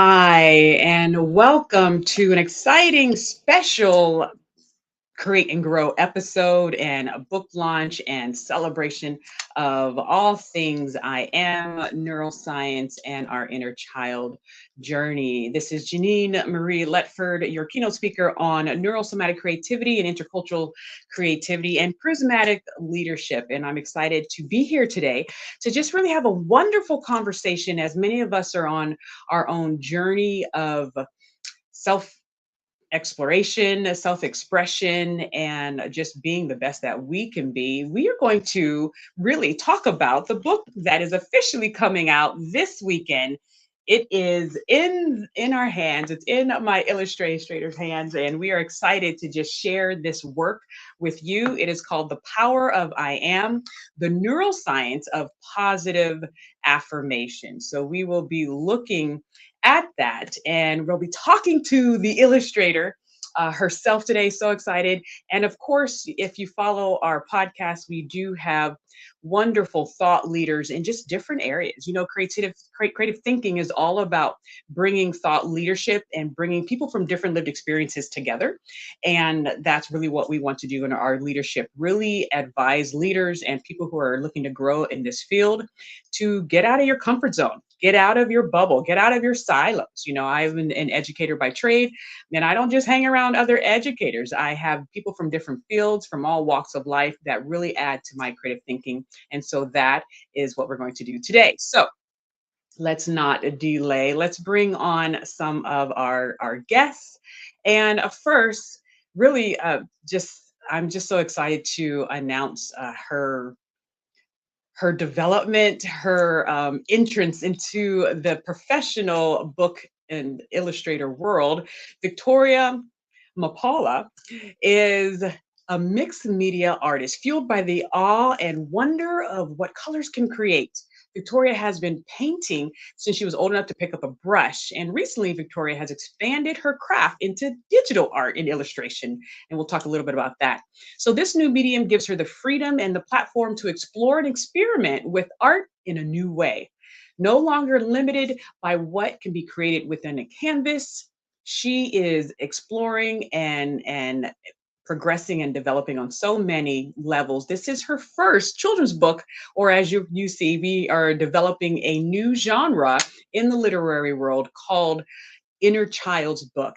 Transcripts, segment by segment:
Hi, and welcome to an exciting special Create and Grow episode and a book launch and celebration of all things I am, neuroscience, and our inner child journey. This is Janine Marie Letford, your keynote speaker on neurosomatic creativity and intercultural creativity and prismatic leadership. And I'm excited to be here today to just really have a wonderful conversation as many of us are on our own journey of self exploration, self expression, and just being the best that we can be. We are going to really talk about the book that is officially coming out this weekend. It is in our hands. It's in my illustrator's hands, and we are excited to just share this work with you. It is called The Power of I Am, the Neuroscience of Positive Affirmations. So we will be looking at that, and we'll be talking to the illustrator herself today. So excited. And of course, if you follow our podcast, we do have wonderful thought leaders in just different areas. You know, creative thinking is all about bringing thought leadership and bringing people from different lived experiences together. And that's really what we want to do in our leadership, really advise leaders and people who are looking to grow in this field to get out of your comfort zone, get out of your bubble, get out of your silos. You know, I'm an educator by trade, and I don't just hang around other educators. I have people from different fields, from all walks of life, that really add to my creative thinking. And so that is what we're going to do today. So let's not delay. Let's bring on some of our guests. And first, really, I'm just so excited to announce her development, her entrance into the professional book and illustrator world. Victoria Mappala is a mixed media artist fueled by the awe and wonder of what colors can create. Victoria has been painting since she was old enough to pick up a brush. And recently, Victoria has expanded her craft into digital art and illustration. And we'll talk a little bit about that. So this new medium gives her the freedom and the platform to explore and experiment with art in a new way. No longer limited by what can be created within a canvas, she is exploring and progressing and developing on so many levels. This is her first children's book, or as you see, we are developing a new genre in the literary world called inner child's book.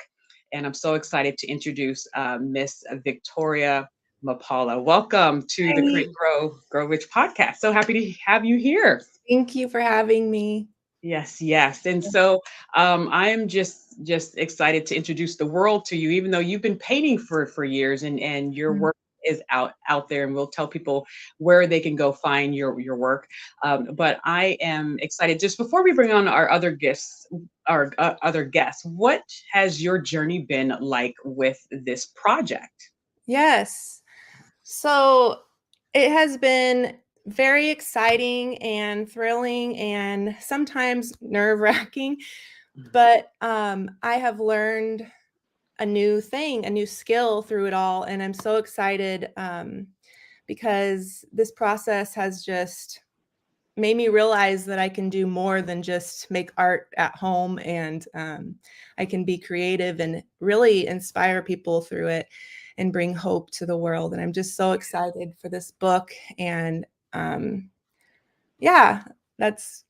And I'm so excited to introduce Miss Victoria Mappala. Welcome to the Hi. Create Grow Rich podcast. So happy to have you here. Thank you for having me. Yes, yes. And so I'm just excited to introduce the world to you, even though you've been painting for years, and your Mm. work is out there, and we'll tell people where they can go find your work. But I am excited. Just before we bring on our other guests, what has your journey been like with this project? Yes. So it has been very exciting and thrilling and sometimes nerve-wracking, but I have learned a new thing, a new skill through it all. And I'm so excited because this process has just made me realize that I can do more than just make art at home, and I can be creative and really inspire people through it and bring hope to the world. And I'm just so excited for this book. And yeah, that's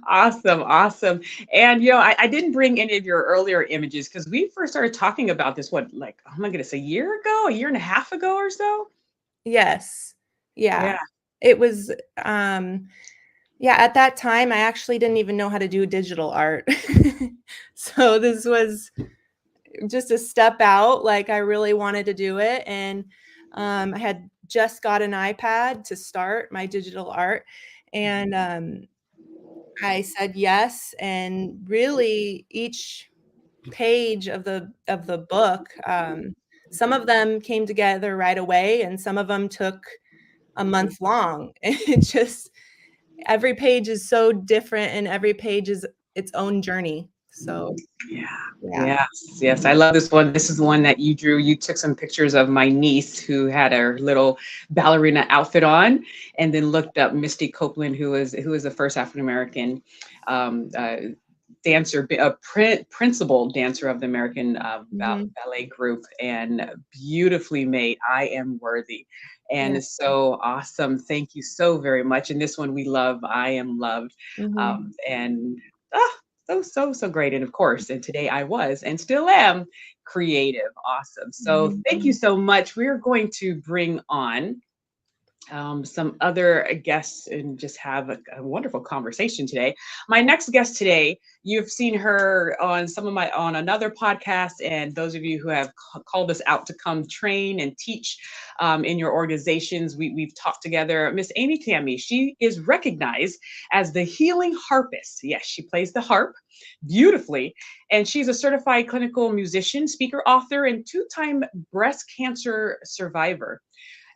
Awesome, awesome. And you know, I didn't bring any of your earlier images because we first started talking about this, what, like, oh my goodness, a year ago, a year and a half ago or so? yes. Yeah. Yeah. It was yeah, at that time I actually didn't even know how to do digital art. So this was just a step out. Like I really wanted to do it. And I had just got an iPad to start my digital art. And I said yes. And really each page of the book, some of them came together right away and some of them took a month long. It just every page is so different and every page is its own journey. So Yeah. yeah. Yes, yes. I love this one. This is the one that you drew. You took some pictures of my niece who had her little ballerina outfit on, and then looked up Misty Copeland, who is the first African American dancer, a principal dancer of the American Mhm. ballet group, and beautifully made. I Am Worthy. And Yeah. it's so awesome. Thank you so very much. And this one we love, I Am Loved. Mhm. And so great. And of course, and today I was and still am creative. Awesome. So thank you Mhm. so much. We're going to bring on some other guests and just have a wonderful conversation today. My next guest today, you've seen her on on another podcast, and those of you who have called us out to come train and teach in your organizations, we've talked together. Miss Camie, she is recognized as the Healing Harpist. Yes, she plays the harp beautifully, and she's a certified clinical musician, speaker, author, and two-time breast cancer survivor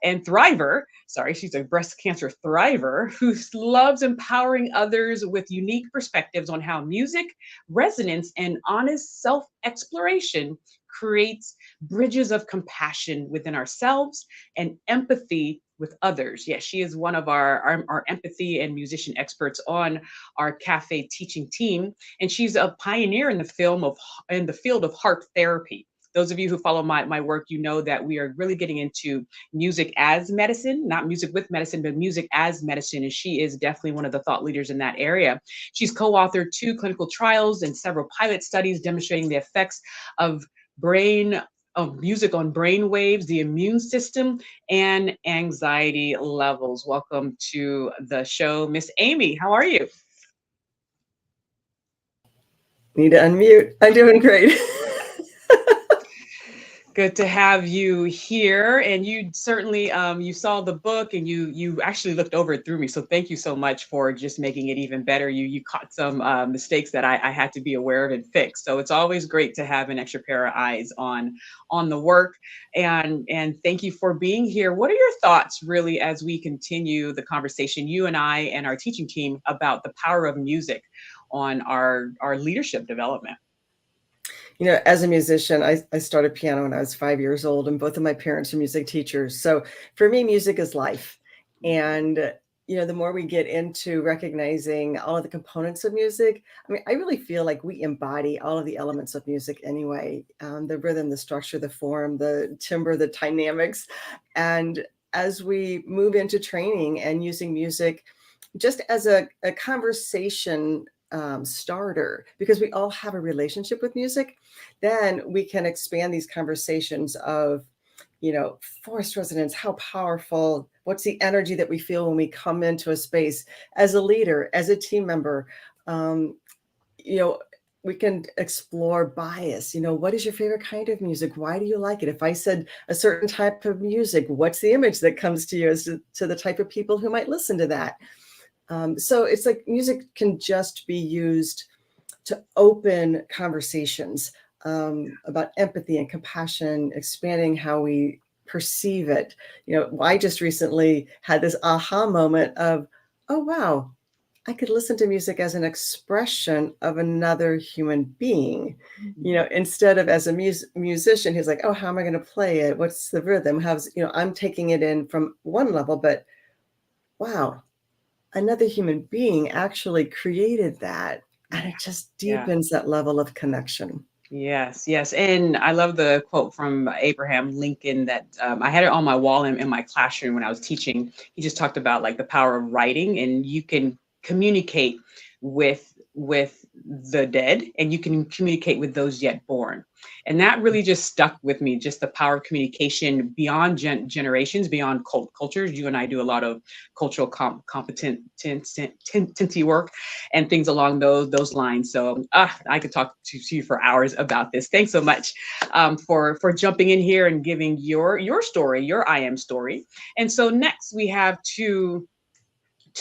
and thriver. Sorry, she's a breast cancer thriver who loves empowering others with unique perspectives on how music, resonance, and honest self exploration creates bridges of compassion within ourselves and empathy with others. Yes, she is one of our empathy and musician experts on our cafe teaching team, and she's a pioneer in the field of heart therapy. Those of you who follow my work, you know that we are really getting into music as medicine, not music with medicine, but music as medicine. And she is definitely one of the thought leaders in that area. She's co-authored 2 clinical trials and several pilot studies demonstrating the effects of brain of music on brain waves, the immune system, and anxiety levels. Welcome to the show, Miss Amy. How are you? Need to unmute. I'm doing great. Good to have you here. And you certainly you saw the book and you actually looked over it through me. So thank you so much for just making it even better. You caught some mistakes that I had to be aware of and fix. So it's always great to have an extra pair of eyes on the work. And thank you for being here. What are your thoughts really as we continue the conversation, you and I and our teaching team, about the power of music on our leadership development? You know, as a musician, I started piano when I was 5 years old, and both of my parents are music teachers. So for me, music is life. And, you know, the more we get into recognizing all of the components of music, I mean, I really feel like we embody all of the elements of music anyway, the rhythm, the structure, the form, the timbre, the dynamics. And as we move into training and using music just as a conversation starter, because we all have a relationship with music, then we can expand these conversations of, you know, forest resonance, how powerful, what's the energy that we feel when we come into a space as a leader, as a team member. Um, you know, we can explore bias. You know, what is your favorite kind of music? Why do you like it? If I said a certain type of music, what's the image that comes to you as to the type of people who might listen to that? So it's like music can just be used to open conversations about empathy and compassion, expanding how we perceive it. You know, I just recently had this aha moment of, oh, wow, I could listen to music as an expression of another human being, you know, instead of as a musician who's like, oh, how am I going to play it? What's the rhythm? How's, you know, I'm taking it in from one level, but wow, another human being actually created that. And it just Yeah. deepens that level of connection. Yes, yes. And I love the quote from Abraham Lincoln that I had it on my wall in my classroom when I was teaching. He just talked about like the power of writing, and you can communicate with the dead, and you can communicate with those yet born. And that really just stuck with me, just the power of communication beyond generations, beyond cultures. You and I do a lot of cultural competency work and things along those lines. So I could talk to you for hours about this. Thanks so much for jumping in here and giving your story, your I am story. And so next we have to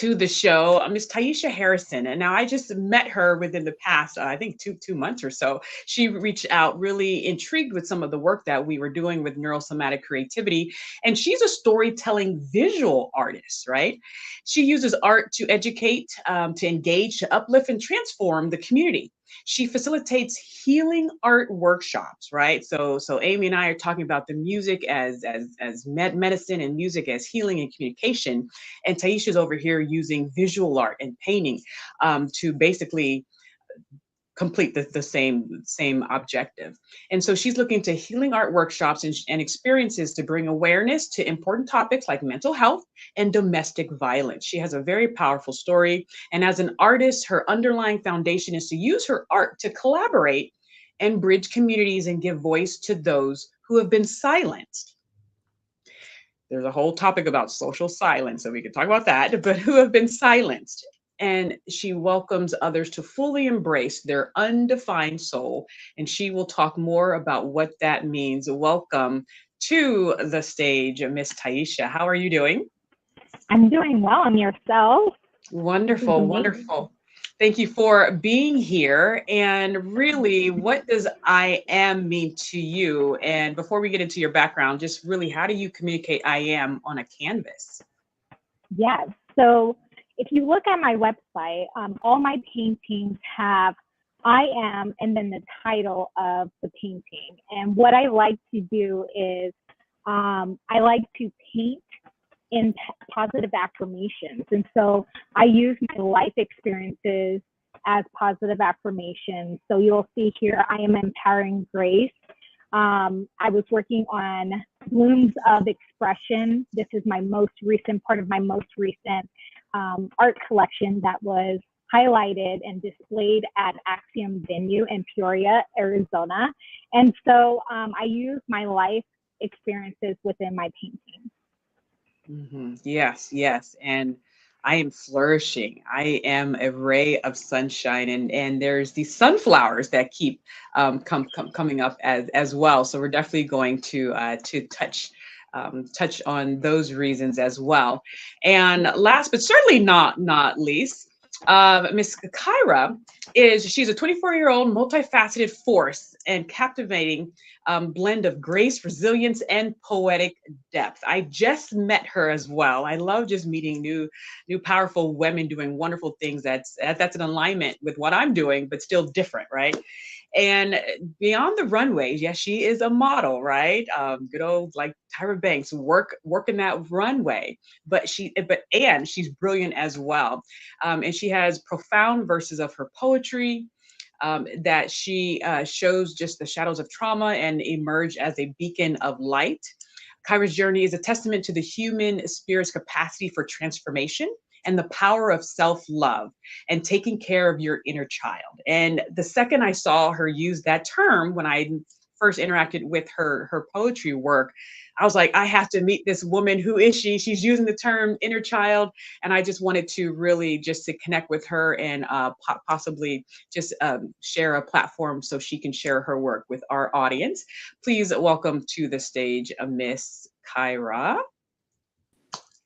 the show, Miss Tiesha Harrison. And now I just met her within the past, I think two months or so. She reached out, really intrigued with some of the work that we were doing with neurosomatic creativity. And she's a storytelling visual artist, right? She uses art to educate, to engage, to uplift and transform the community. She facilitates healing art workshops, right? So Amy and I are talking about the music as medicine and music as healing and communication. And Tiesha's over here using visual art and painting to basically complete the same objective. And so she's looking to healing art workshops and experiences to bring awareness to important topics like mental health and domestic violence. She has a very powerful story. And as an artist, her underlying foundation is to use her art to collaborate and bridge communities and give voice to those who have been silenced. There's a whole topic about social silence, so we could talk about that, but who have been silenced. And she welcomes others to fully embrace their undefined soul. And she will talk more about what that means. Welcome to the stage, Miss Tiesha. How are you doing? I'm doing well. And yourself? Wonderful, wonderful. Thank you for being here. And really, what does I am mean to you? And before we get into your background, just really, how do you communicate I am on a canvas? Yes. So if you look at my website, all my paintings have I am and then the title of the painting. And what I like to do is I like to paint in positive affirmations. And so I use my life experiences as positive affirmations. So you'll see here, I am empowering grace. I was working on blooms of expression. This is my most recent part of my most recent art collection that was highlighted and displayed at Axiom Venue in Peoria, Arizona. And so I use my life experiences within my paintings. Mm-hmm. Yes, yes. And I am flourishing. I am a ray of sunshine, and there's these sunflowers that keep coming up as well. So we're definitely going to touch on those reasons as well. And last but certainly not least, Miss Kryah she's a 24-year-old multifaceted force and captivating blend of grace, resilience, and poetic depth. I just met her as well. I love just meeting new powerful women doing wonderful things. That's in alignment with what I'm doing, but still different, right? And beyond the runways, yes, she is a model, right? Good old like Tyra Banks, working that runway, but she's brilliant as well. And she has profound verses of her poetry, that she shows just the shadows of trauma and emerge as a beacon of light. Kryah's journey is a testament to the human spirit's capacity for transformation and the power of self-love and taking care of your inner child. And the second I saw her use that term when I first interacted with her poetry work, I was like, I have to meet this woman. Who is she? She's using the term inner child. And I just wanted to really just to connect with her and possibly just share a platform so she can share her work with our audience. Please welcome to the stage, Miss Kryah.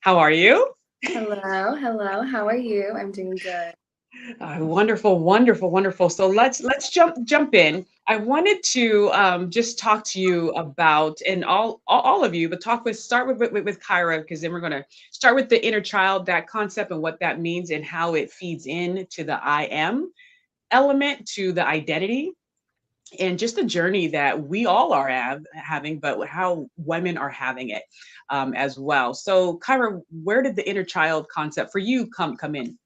How are you? Hello, hello. How are you? I'm doing good. Wonderful, wonderful, wonderful. So let's jump in. I wanted to just talk to you about, and all of you, but start with Kryah, because then we're going to start with the inner child, that concept and what that means and how it feeds in to the I am element, to the identity, and just the journey that we all are having, but how women are having it as well. So Kryah, where did the inner child concept for you come in?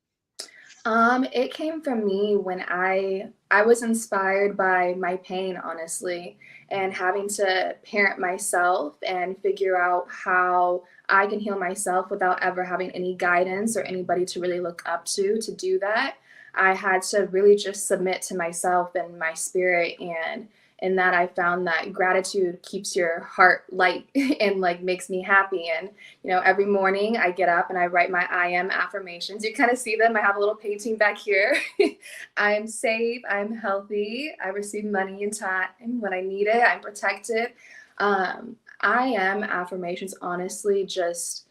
It came from me when I was inspired by my pain, honestly, and having to parent myself and figure out how I can heal myself without ever having any guidance or anybody to really look up to do that. I had to really just submit to myself and my spirit, and in that I found that gratitude keeps your heart light and like makes me happy. And every morning I get up and I write my I am affirmations. You kind of see them. I have a little painting back here. I am safe, I'm healthy, I receive money in time when I need it, I'm protected. I am affirmations, honestly, just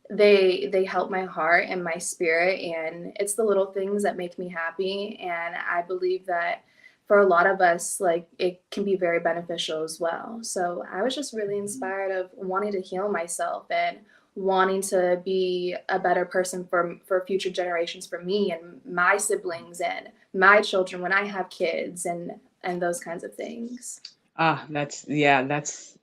they help my heart and my spirit, and it's the little things that make me happy. And I believe that for a lot of us, like, it can be very beneficial as well. So I was just really inspired of wanting to heal myself and wanting to be a better person for future generations, for me and my siblings and my children when I have kids, and those kinds of things. That's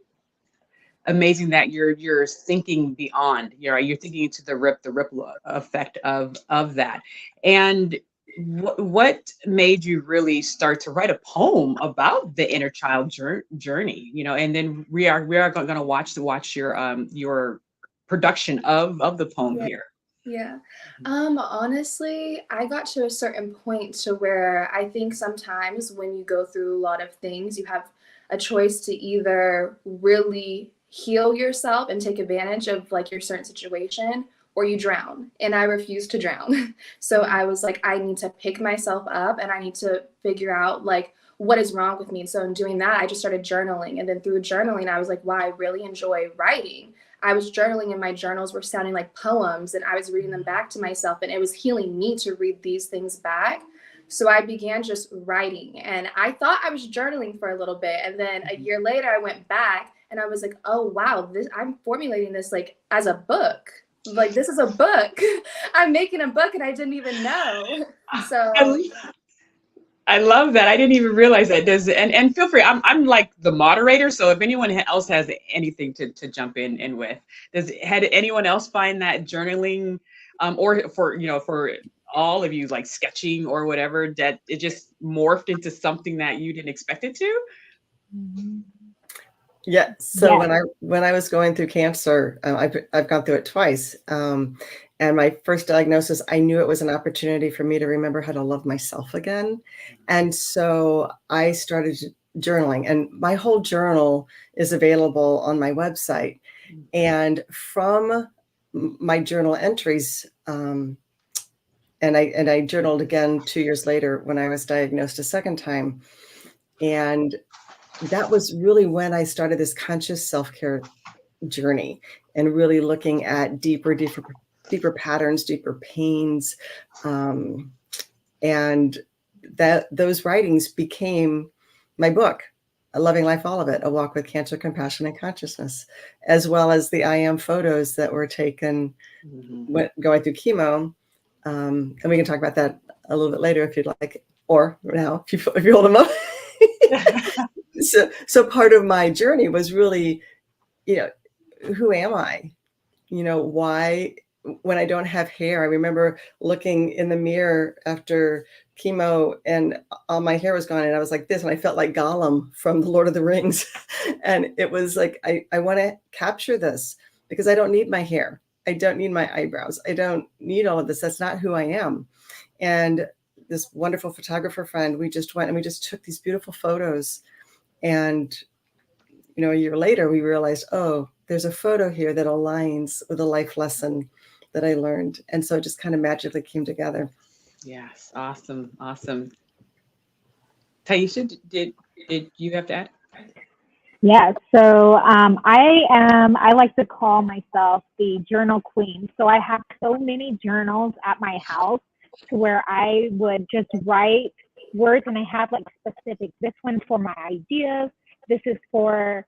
amazing that you're thinking beyond. You're thinking into the ripple effect of that. And what made you really start to write a poem about the inner child journey? You know, and then we are going to watch your production of the poem Yeah. here. Yeah. Honestly, I got to a certain point to where I think sometimes when you go through a lot of things, you have a choice to either really heal yourself and take advantage of like your certain situation, or you drown. And I refuse to drown. So I was like, I need to pick myself up and I need to figure out like what is wrong with me. And so in doing that, I just started journaling. And then through journaling, I was like, wow, I really enjoy writing. I was journaling and my journals were sounding like poems and I was reading them back to myself and it was healing me to read these things back. So I began just writing and I thought I was journaling for a little bit. And then a year later I went back and I was like, oh, wow, I'm formulating this like as a book. Like this is a book. I'm making a book and I didn't even know. So I love that. I didn't even realize that. And feel free. I'm like the moderator, so if anyone else has anything to jump in with, had anyone else find that journaling, or for all of you like sketching or whatever, that it just morphed into something that you didn't expect it to? Yeah. So Yes. when I was going through cancer, I've gone through it twice. And my first diagnosis, I knew it was an opportunity for me to remember how to love myself again. And so I started journaling, and my whole journal is available on my website. And from my journal entries, and I journaled again 2 years later when I was diagnosed a second time. And that was really when I started this conscious self-care journey and really looking at deeper patterns, deeper pains. And those writings became my book, A Loving Life, All of It, A Walk with Cancer, Compassion, and Consciousness, as well as the I Am photos that were taken going through chemo. And we can talk about that a little bit later if you'd like, or now if you hold them up. So part of my journey was really, who am I? Why, when I don't have hair? I remember looking in the mirror after chemo and all my hair was gone and I was like this, and I felt like Gollum from The Lord of the Rings. And it was like, I want to capture this because I don't need my hair. I don't need my eyebrows. I don't need all of this. That's not who I am. And this wonderful photographer friend, we just went and we just took these beautiful photos. And, a year later, we realized, oh, there's a photo here that aligns with a life lesson that I learned. And so it just kind of magically came together. Yes. Awesome. Tiesha, did you have to add? Yes. So I like to call myself the journal queen. So I have so many journals at my house to where I would just write words, and I have like specific, this one's for my ideas. This is for,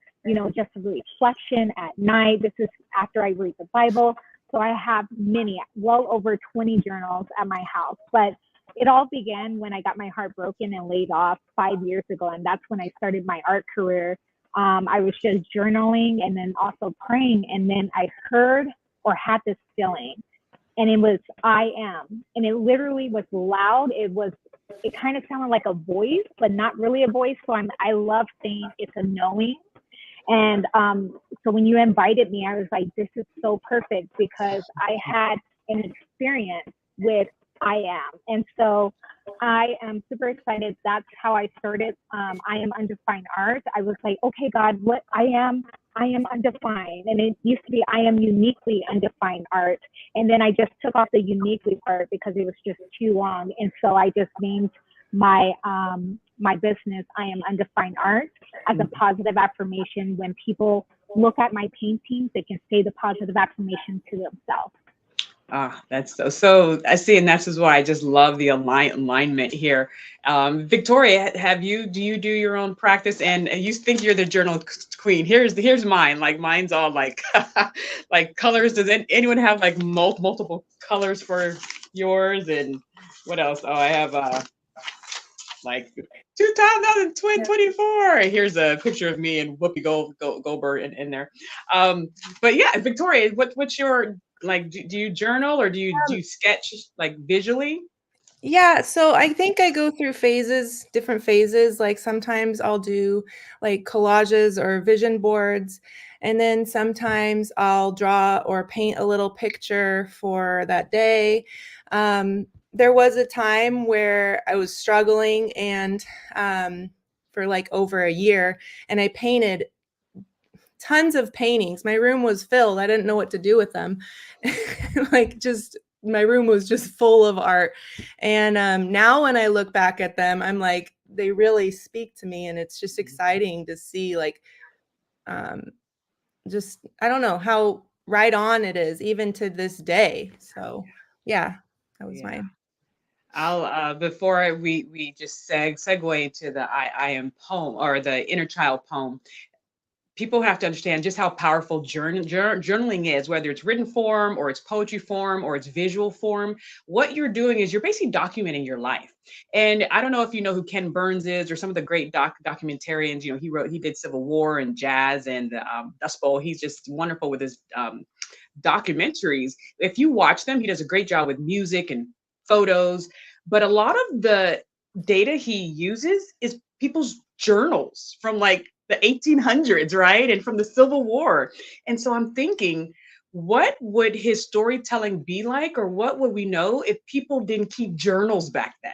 just a reflection at night. This is after I read the Bible. So I have well over 20 journals at my house. But it all began when I got my heart broken and laid off 5 years ago. And that's when I started my art career. I was just journaling and then also praying. And then I heard or had this feeling. And it was, I am. And it literally was loud. It kind of sounded like a voice, but not really a voice. So I love saying it's a knowing. And so when you invited me, I was like, this is so perfect because I had an experience with I am. And so I am super excited. That's how I started. I am undefined art. I was like, okay, God, what I am undefined. And it used to be I am uniquely undefined art. And then I just took off the uniquely part because it was just too long. And so I just named my business, I Am Undefined Art, as a positive affirmation. When people look at my paintings, they can say the positive affirmation to themselves. That's so I see, and that's why I just love the alignment here. Victoria, do you do your own practice? And you think you're the journal queen? Here's mine. Like mine's all like like colors. Does anyone have like multiple colors for yours? And what else? Oh, I have like 2024. Here's a picture of me and Whoopi Goldberg in there. But yeah, Victoria, what's your, like, do you journal or do you sketch like visually? Yeah, so I think I go through phases, different phases. Like sometimes I'll do like collages or vision boards, and then sometimes I'll draw or paint a little picture for that day. There was a time where I was struggling and for like over a year, and I painted tons of paintings. My room was filled. I didn't know what to do with them. Like just my room was just full of art. And now when I look back at them, I'm like, they really speak to me, and it's just exciting to see like just I don't know how right on it is even to this day. So yeah, that was Yeah. mine. I'll before we just segue to the I am poem or the inner child poem. People have to understand just how powerful journaling is, whether it's written form or it's poetry form or it's visual form. What you're doing is you're basically documenting your life. And I don't know if you know who Ken Burns is or some of the great documentarians. You know, he did Civil War and jazz and Dust Bowl. He's just wonderful with his documentaries. If you watch them, he does a great job with music and photos. But a lot of the data he uses is people's journals from like the 1800s, right? And from the Civil War. And so I'm thinking, what would his storytelling be like, or what would we know if people didn't keep journals back then?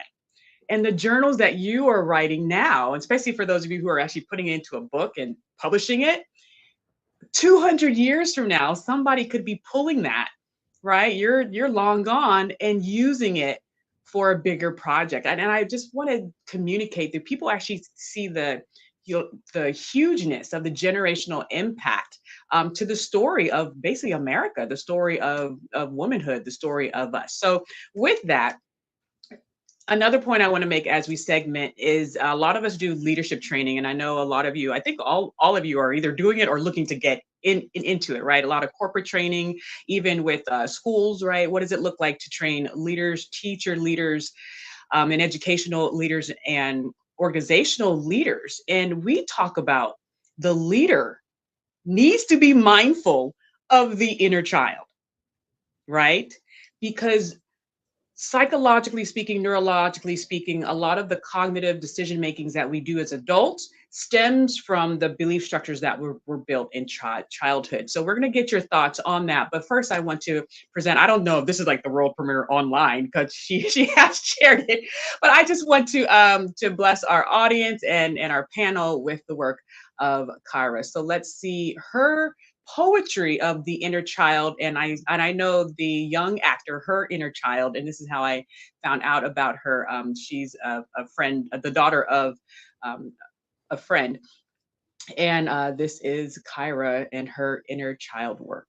And the journals that you are writing now, especially for those of you who are actually putting it into a book and publishing it, 200 years from now, somebody could be pulling that, right? You're long gone and using it for a bigger project. And I just want to communicate that people actually see the hugeness of the generational impact to the story of basically America, the story of womanhood, the story of us. So with that, another point I want to make as we segment is a lot of us do leadership training. And I know a lot of you, I think all of you are either doing it or looking to get into it, right? A lot of corporate training, even with schools, right? What does it look like to train leaders, teacher leaders, and educational leaders and organizational leaders? And we talk about the leader needs to be mindful of the inner child, right? Because psychologically speaking, neurologically speaking, a lot of the cognitive decision makings that we do as adults stems from the belief structures that were built in childhood. So we're going to get your thoughts on that. But first, I want to present, I don't know if this is like the world premiere online because she has shared it, but I just want to bless our audience and our panel with the work of Kryah. So let's see her poetry of the inner child, and I know the young actor, her inner child, and this is how I found out about her. She's a friend, the daughter of a friend, and this is Kryah and her inner child work.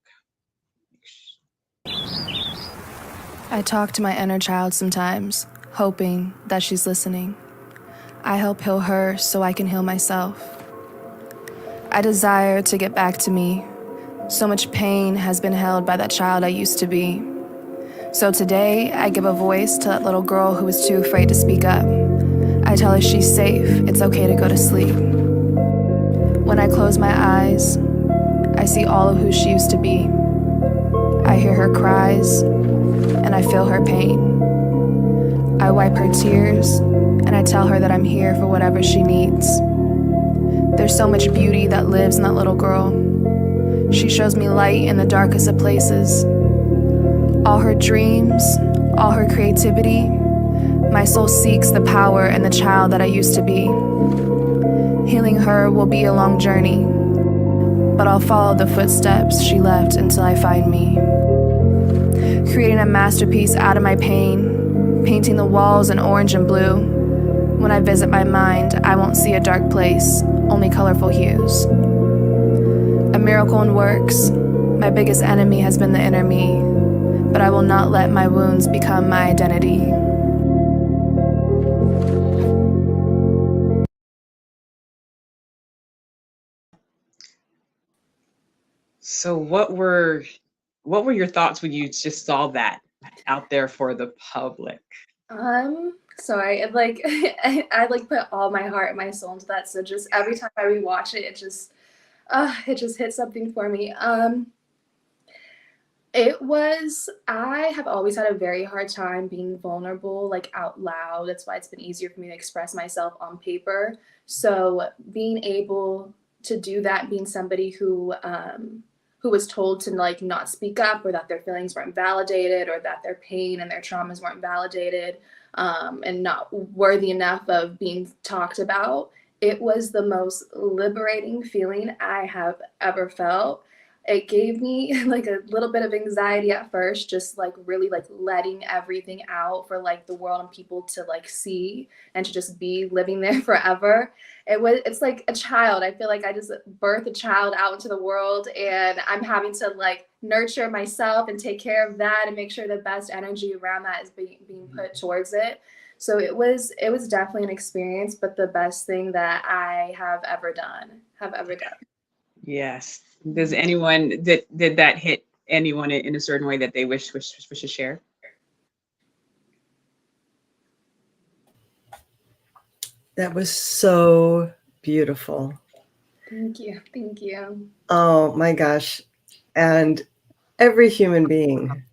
I talk to my inner child sometimes, hoping that she's listening. I help heal her so I can heal myself. I desire to get back to me. So much pain has been held by that child I used to be. So today, I give a voice to that little girl who is too afraid to speak up. I tell her she's safe, it's okay to go to sleep. When I close my eyes, I see all of who she used to be. I hear her cries, and I feel her pain. I wipe her tears, and I tell her that I'm here for whatever she needs. There's so much beauty that lives in that little girl. She shows me light in the darkest of places. All her dreams, all her creativity, my soul seeks the power in the child that I used to be. Healing her will be a long journey, but I'll follow the footsteps she left until I find me. Creating a masterpiece out of my pain, painting the walls in orange and blue. When I visit my mind, I won't see a dark place, only colorful hues. A miracle in works. My biggest enemy has been the inner me, but I will not let my wounds become my identity. So what were your thoughts when you just saw that out there for the public? So I like I like put all my heart and my soul into that. So just every time I rewatch it, it just hits something for me. I have always had a very hard time being vulnerable, like out loud. That's why it's been easier for me to express myself on paper. So being able to do that, being somebody who was told to like not speak up, or that their feelings weren't validated, or that their pain and their traumas weren't validated, and not worthy enough of being talked about, it was the most liberating feeling I have ever felt. It gave me like a little bit of anxiety at first, just like really like letting everything out for like the world and people to like see, and to just be living there forever. It's like a child. I feel like I just birthed a child out into the world, and I'm having to like nurture myself and take care of that, and make sure the best energy around that is being put towards it. So it was definitely an experience, but the best thing that I have ever done. Yes. Does anyone did that hit anyone in a certain way that they wish to share? That was so beautiful. Thank you. Thank you. Oh my gosh. And every human being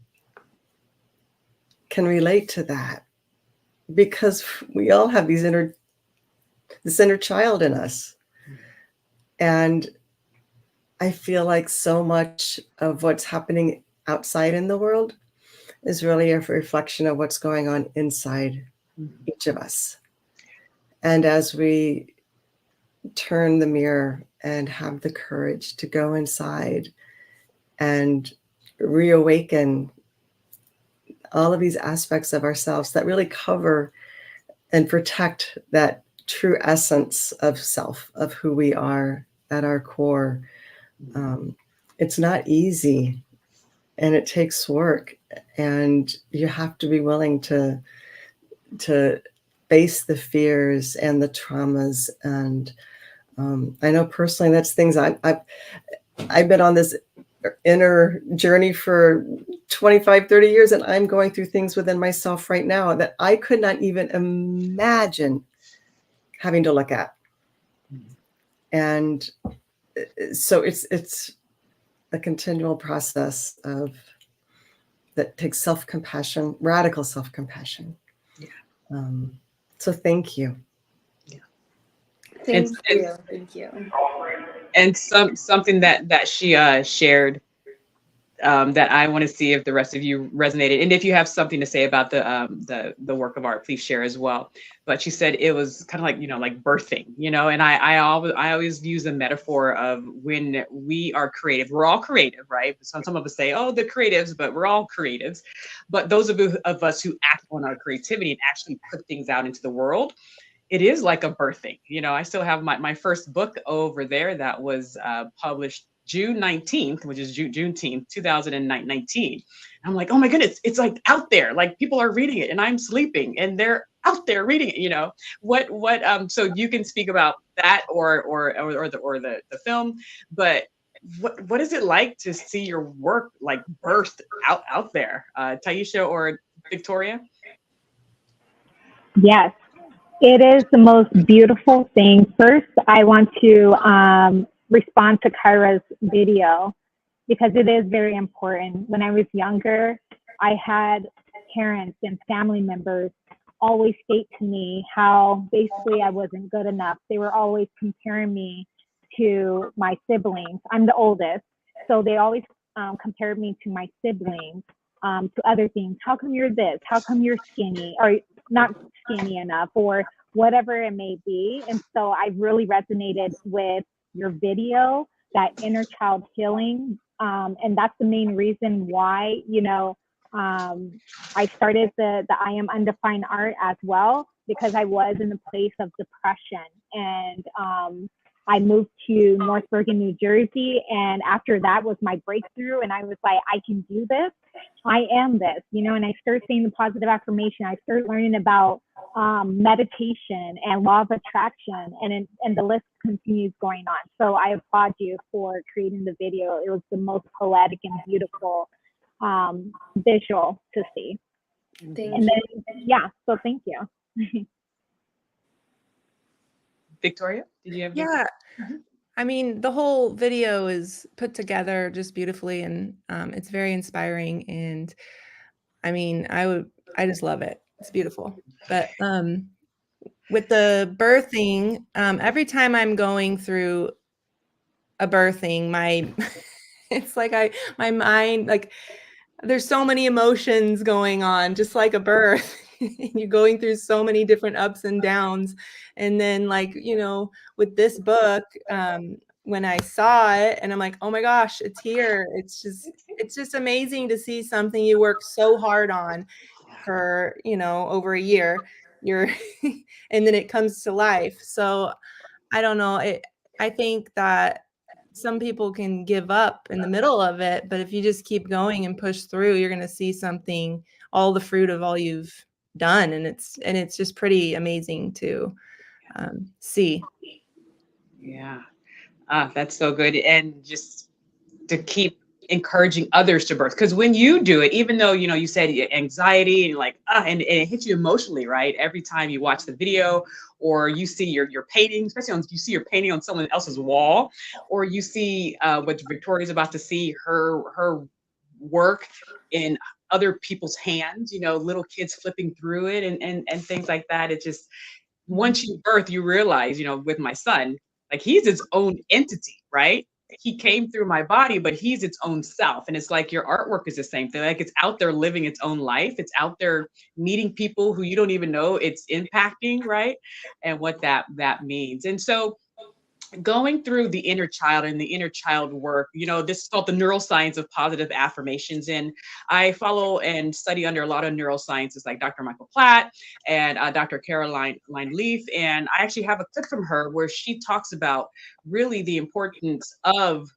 can relate to that, because we all have this inner child in us. And I feel like so much of what's happening outside in the world is really a reflection of what's going on inside each of us. And as we turn the mirror and have the courage to go inside and reawaken all of these aspects of ourselves that really cover and protect that true essence of self, of who we are at our core, it's not easy, and it takes work, and you have to be willing to face the fears and the traumas. And I know personally that's things I've been on this inner journey for 25, 30 years, and I'm going through things within myself right now that I could not even imagine having to look at. And so it's a continual process that takes self-compassion, radical self-compassion. Yeah. So thank you. Yeah. Thank you. And something that she shared, that I want to see if the rest of you resonated, and if you have something to say about the work of art, please share as well. But she said it was kind of like, like birthing, and I always use the metaphor of when we are creative, we're all creative, right? Some of us say, oh, the creatives, but we're all creatives. But those of us who act on our creativity and actually put things out into the world, it is like a birthing. I still have my first book over there that was published June 19th, which is Juneteenth, 2019. I'm like, oh my goodness, it's like out there, like people are reading it and I'm sleeping and they're out there reading it. So you can speak about that or the film, but what is it like to see your work like birthed out there? Tiesha or Victoria? Yes, it is the most beautiful thing. First, I want to respond to Kryah's video because it is very important. When I was younger, I had parents and family members always state to me how basically I wasn't good enough. They were always comparing me to my siblings. I'm the oldest, so they always compared me to my siblings, to other things. How come you're this? How come you're skinny? Or not skinny enough, or whatever it may be. And so I really resonated with your video, that inner child healing. And that's the main reason why, I started the I Am Undefined Art as well, because I was in a place of depression. And I moved to North Bergen, New Jersey. And after that was my breakthrough. And I was like, I can do this. I am this, and I started saying the positive affirmation. I started learning about meditation and law of attraction, and the list continues going on. So I applaud you for creating the video. It was the most poetic and beautiful visual to see. Thank you. So thank you. Victoria, did you have? Yeah. I mean, the whole video is put together just beautifully, and it's very inspiring. And I mean, I just love it. It's beautiful. But with the birthing, every time I'm going through a birthing, it's like my mind, like there's so many emotions going on, just like a birth. You're going through so many different ups and downs. And then, like, with this book, when I saw it and I'm like, oh my gosh, it's here. It's just amazing to see something you work so hard on for, over a year. And then it comes to life. So I don't know. I think that some people can give up in the middle of it, but if you just keep going and push through, you're going to see something, all the fruit of all you've done. And it's just pretty amazing to see. Yeah. That's so good. And just to keep encouraging others to birth. Because when you do it, even though, you said anxiety and like, and it hits you emotionally, right? Every time you watch the video or you see your painting, especially you see your painting on someone else's wall, or you see what Victoria's about to see, her work in other people's hands, little kids flipping through it and things like that. It just, once you birth, you realize, with my son, like he's his own entity, right? He came through my body, but he's its own self. And it's like your artwork is the same thing. Like it's out there living its own life. It's out there meeting people who you don't even know it's impacting, right? And what that means. And so going through the inner child and the inner child work, this is called the Neuroscience of Positive Affirmations. And I follow and study under a lot of neuroscientists like Dr. Michael Platt and Dr. Caroline Leaf. And I actually have a clip from her where she talks about really the importance of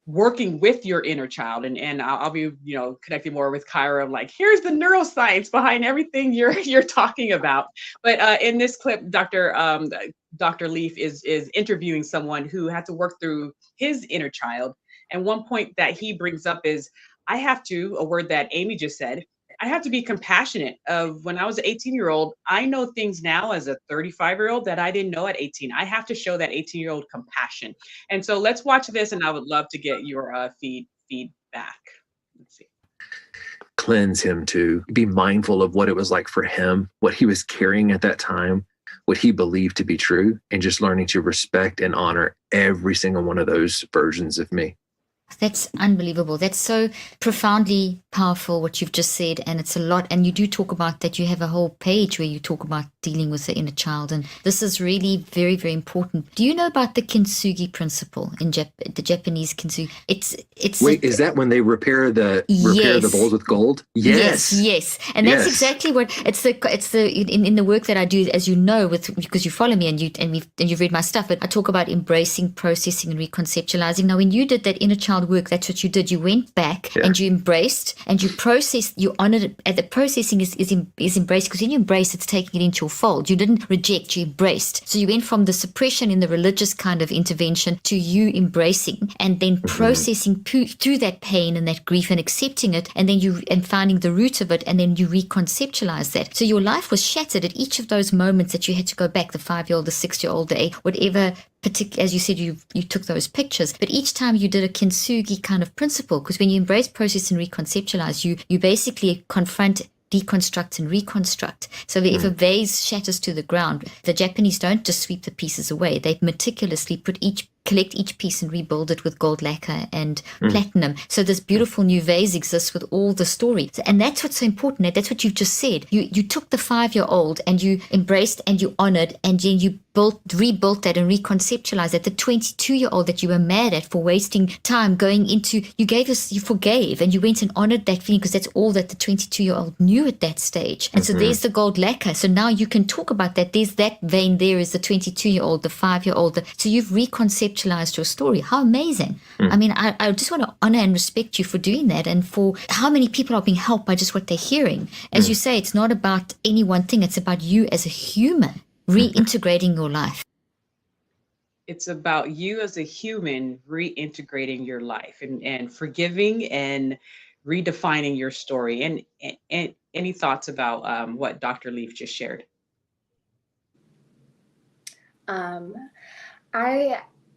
working with your inner child. And I'll be, connecting more with Kryah, like, here's the neuroscience behind everything you're talking about. But in this clip, Dr. Leaf is interviewing someone who had to work through his inner child. And one point that he brings up is, a word that Amy just said, I have to be compassionate of when I was an 18-year-old. I know things now as a 35-year-old that I didn't know at 18. I have to show that 18-year-old compassion. And so let's watch this, and I would love to get your feedback. Let's see. Cleanse him, to be mindful of what it was like for him, what he was carrying at that time, what he believed to be true, and just learning to respect and honor every single one of those versions of me. That's unbelievable. That's so profoundly powerful, what you've just said. And it's a lot. And you do talk about that. You have a whole page where you talk about dealing with the inner child. And this is really very, very important. Do you know about the kintsugi principle in the Japanese kintsugi? Wait, is that when they repair the bowls with gold? Yes. And that's exactly what it's in the work that I do, as you know, because you follow me and you've read my stuff. But I talk about embracing, processing, and reconceptualizing. Now, when you did that inner child work, that's what you did. You went back and you embraced and you processed, you honored it. And the processing is embraced, because when you embrace, it's taking it into your fold. You didn't reject, you embraced. So you went from the suppression in the religious kind of intervention to you embracing and then processing through that pain and that grief and accepting it, and then and finding the root of it, and then you reconceptualize that. So your life was shattered at each of those moments that you had to go back, the 5-year-old, the 6-year-old, the 8, whatever. As you said, you took those pictures, but each time you did a kintsugi kind of principle, because when you embrace, process, and reconceptualize, you basically confront, deconstruct, and reconstruct. So if a vase shatters to the ground, the Japanese don't just sweep the pieces away. They meticulously collect each piece and rebuild it with gold lacquer and platinum. So this beautiful new vase exists with all the story. And that's what's so important. That's what you've just said. You took the 5-year-old and you embraced and you honored, and then you rebuilt that and reconceptualized that. The 22-year-old that you were mad at for wasting time going into, you forgave, and you went and honored that feeling, because that's all that the 22-year-old knew at that stage. And so there's the gold lacquer. So now you can talk about that. There's that vein. There is the 22-year-old, the 5-year-old. So you've reconceptualized your story. How amazing. I mean, I just want to honor and respect you for doing that, and for how many people are being helped by just what they're hearing. As you say, it's not about any one thing. It's about you as a human reintegrating your life. It's about you as a human reintegrating your life and forgiving and redefining your story. And any thoughts about what Dr. Leaf just shared?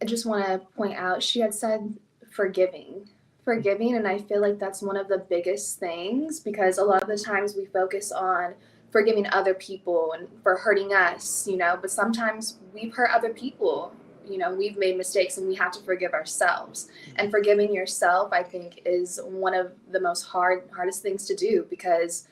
just want to point out, she had said forgiving. And I feel like that's one of the biggest things, because a lot of the times we focus on forgiving other people and for hurting us, but sometimes we've hurt other people. We've made mistakes and we have to forgive ourselves. And forgiving yourself, I think, is one of the most hardest things to do, because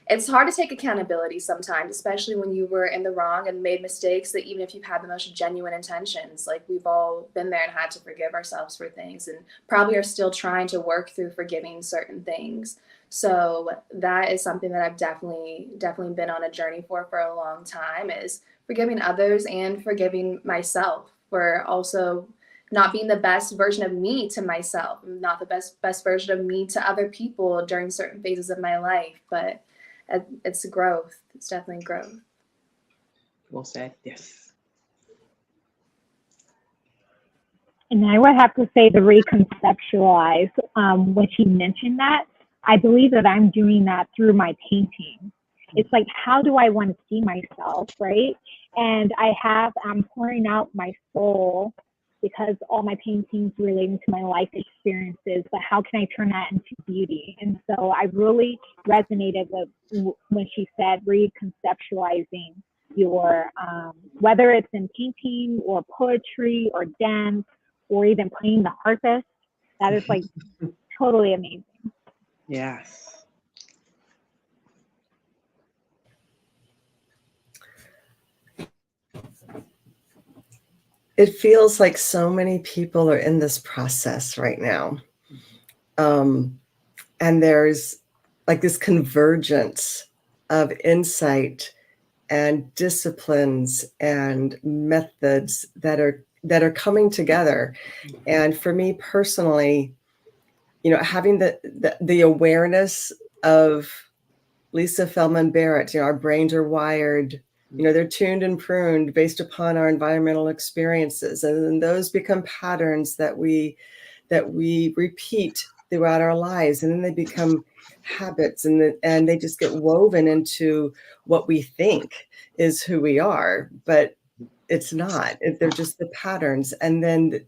it's hard to take accountability sometimes, especially when you were in the wrong and made mistakes, that even if you've had the most genuine intentions, like we've all been there and had to forgive ourselves for things, and probably are still trying to work through forgiving certain things. So that is something that I've definitely been on a journey for a long time, is forgiving others and forgiving myself for also not being the best version of me to myself, not the best version of me to other people during certain phases of my life. But it's growth. It's definitely growth. Well said. Yes. And I would have to say, the reconceptualize, when she mentioned that, I believe that I'm doing that through my painting. It's like, how do I want to see myself, right? And I'm pouring out my soul, because all my paintings relating to my life experiences, but how can I turn that into beauty? And so I really resonated with when she said reconceptualizing your, whether it's in painting or poetry or dance or even playing the harpist, that is like totally amazing. Yes. It feels like so many people are in this process right now. And there's like this convergence of insight and disciplins and methods that are coming together. And for me personally, having the awareness of Lisa Feldman Barrett, our brains are wired, they're tuned and pruned based upon our environmental experiences. And then those become patterns that we repeat throughout our lives. And then they become habits, and they just get woven into what we think is who we are, but it's not. They're just the patterns. And then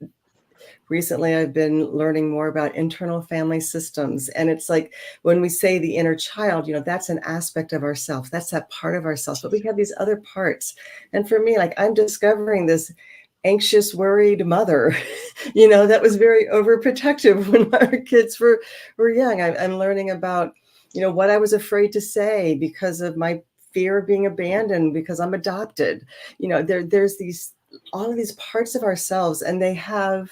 recently I've been learning more about internal family systems. And it's like, when we say the inner child, that's an aspect of ourself. That's that part of ourselves. But we have these other parts. And for me, like, I'm discovering this anxious, worried mother, that was very overprotective when our kids were young. I'm learning about, what I was afraid to say because of my fear of being abandoned because I'm adopted. There's all of these parts of ourselves, and they have,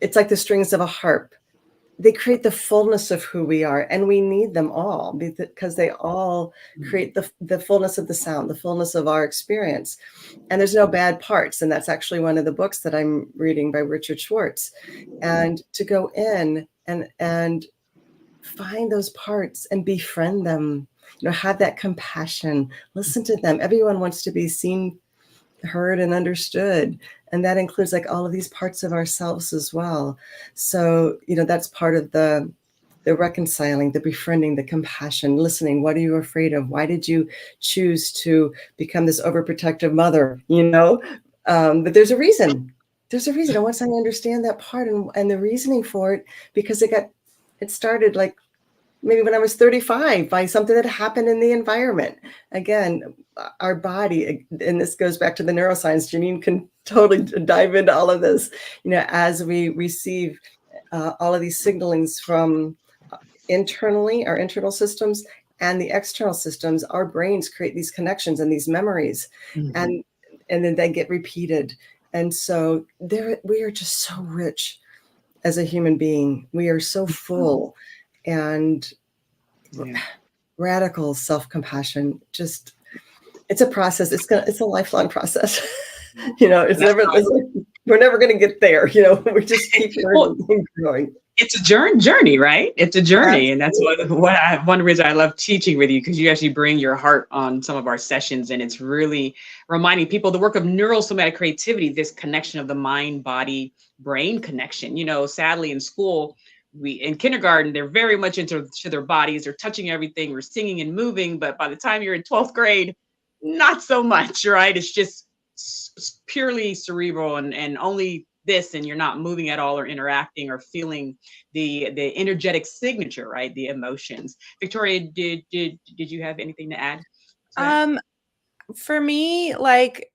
it's like the strings of a harp. They create the fullness of who we are, and we need them all because they all create the fullness of the sound, the fullness of our experience. And there's no bad parts. And that's actually one of the books that I'm reading by Richard Schwartz. And to go in and find those parts and befriend them, have that compassion, listen to them. Everyone wants to be seen, heard, and understood. And that includes like all of these parts of ourselves as well. So, that's part of the reconciling, the befriending, the compassion, listening. What are you afraid of? Why did you choose to become this overprotective mother? But there's a reason. There's a reason. And once I understand that part and the reasoning for it, because it started like maybe when I was 35 by something that happened in the environment. Again, our body, and this goes back to the neuroscience, Janine can totally dive into all of this, as we receive all of these signalings from internally, our internal systems and the external systems, our brains create these connections and these memories, and then they get repeated. And so we are just so rich as a human being. We are so full. And radical self-compassion, it's a process. It's a lifelong process. We're never going to get there. We just keep growing. It's a journey, right? It's a journey. And that's one reason I love teaching with you, because you actually bring your heart on some of our sessions. And it's really reminding people the work of neurosomatic creativity, this connection of the mind, body, brain connection. Sadly in school, in kindergarten, they're very much into their bodies. They're touching everything. We're singing and moving. But by the time you're in 12th grade, not so much, right? It's just purely cerebral and only this, and you're not moving at all or interacting or feeling the energetic signature, right? The emotions. Victoria, did you have anything to add to that? For me, like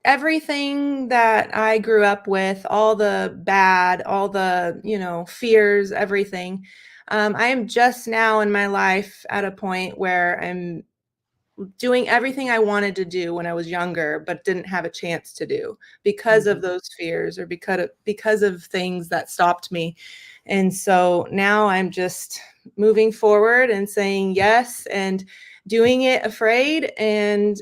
everything that I grew up with, all the bad, all the, fears, everything. I am just now in my life at a point where I'm doing everything I wanted to do when I was younger, but didn't have a chance to do because of those fears or because of things that stopped me. And so now I'm just moving forward and saying yes and doing it afraid. And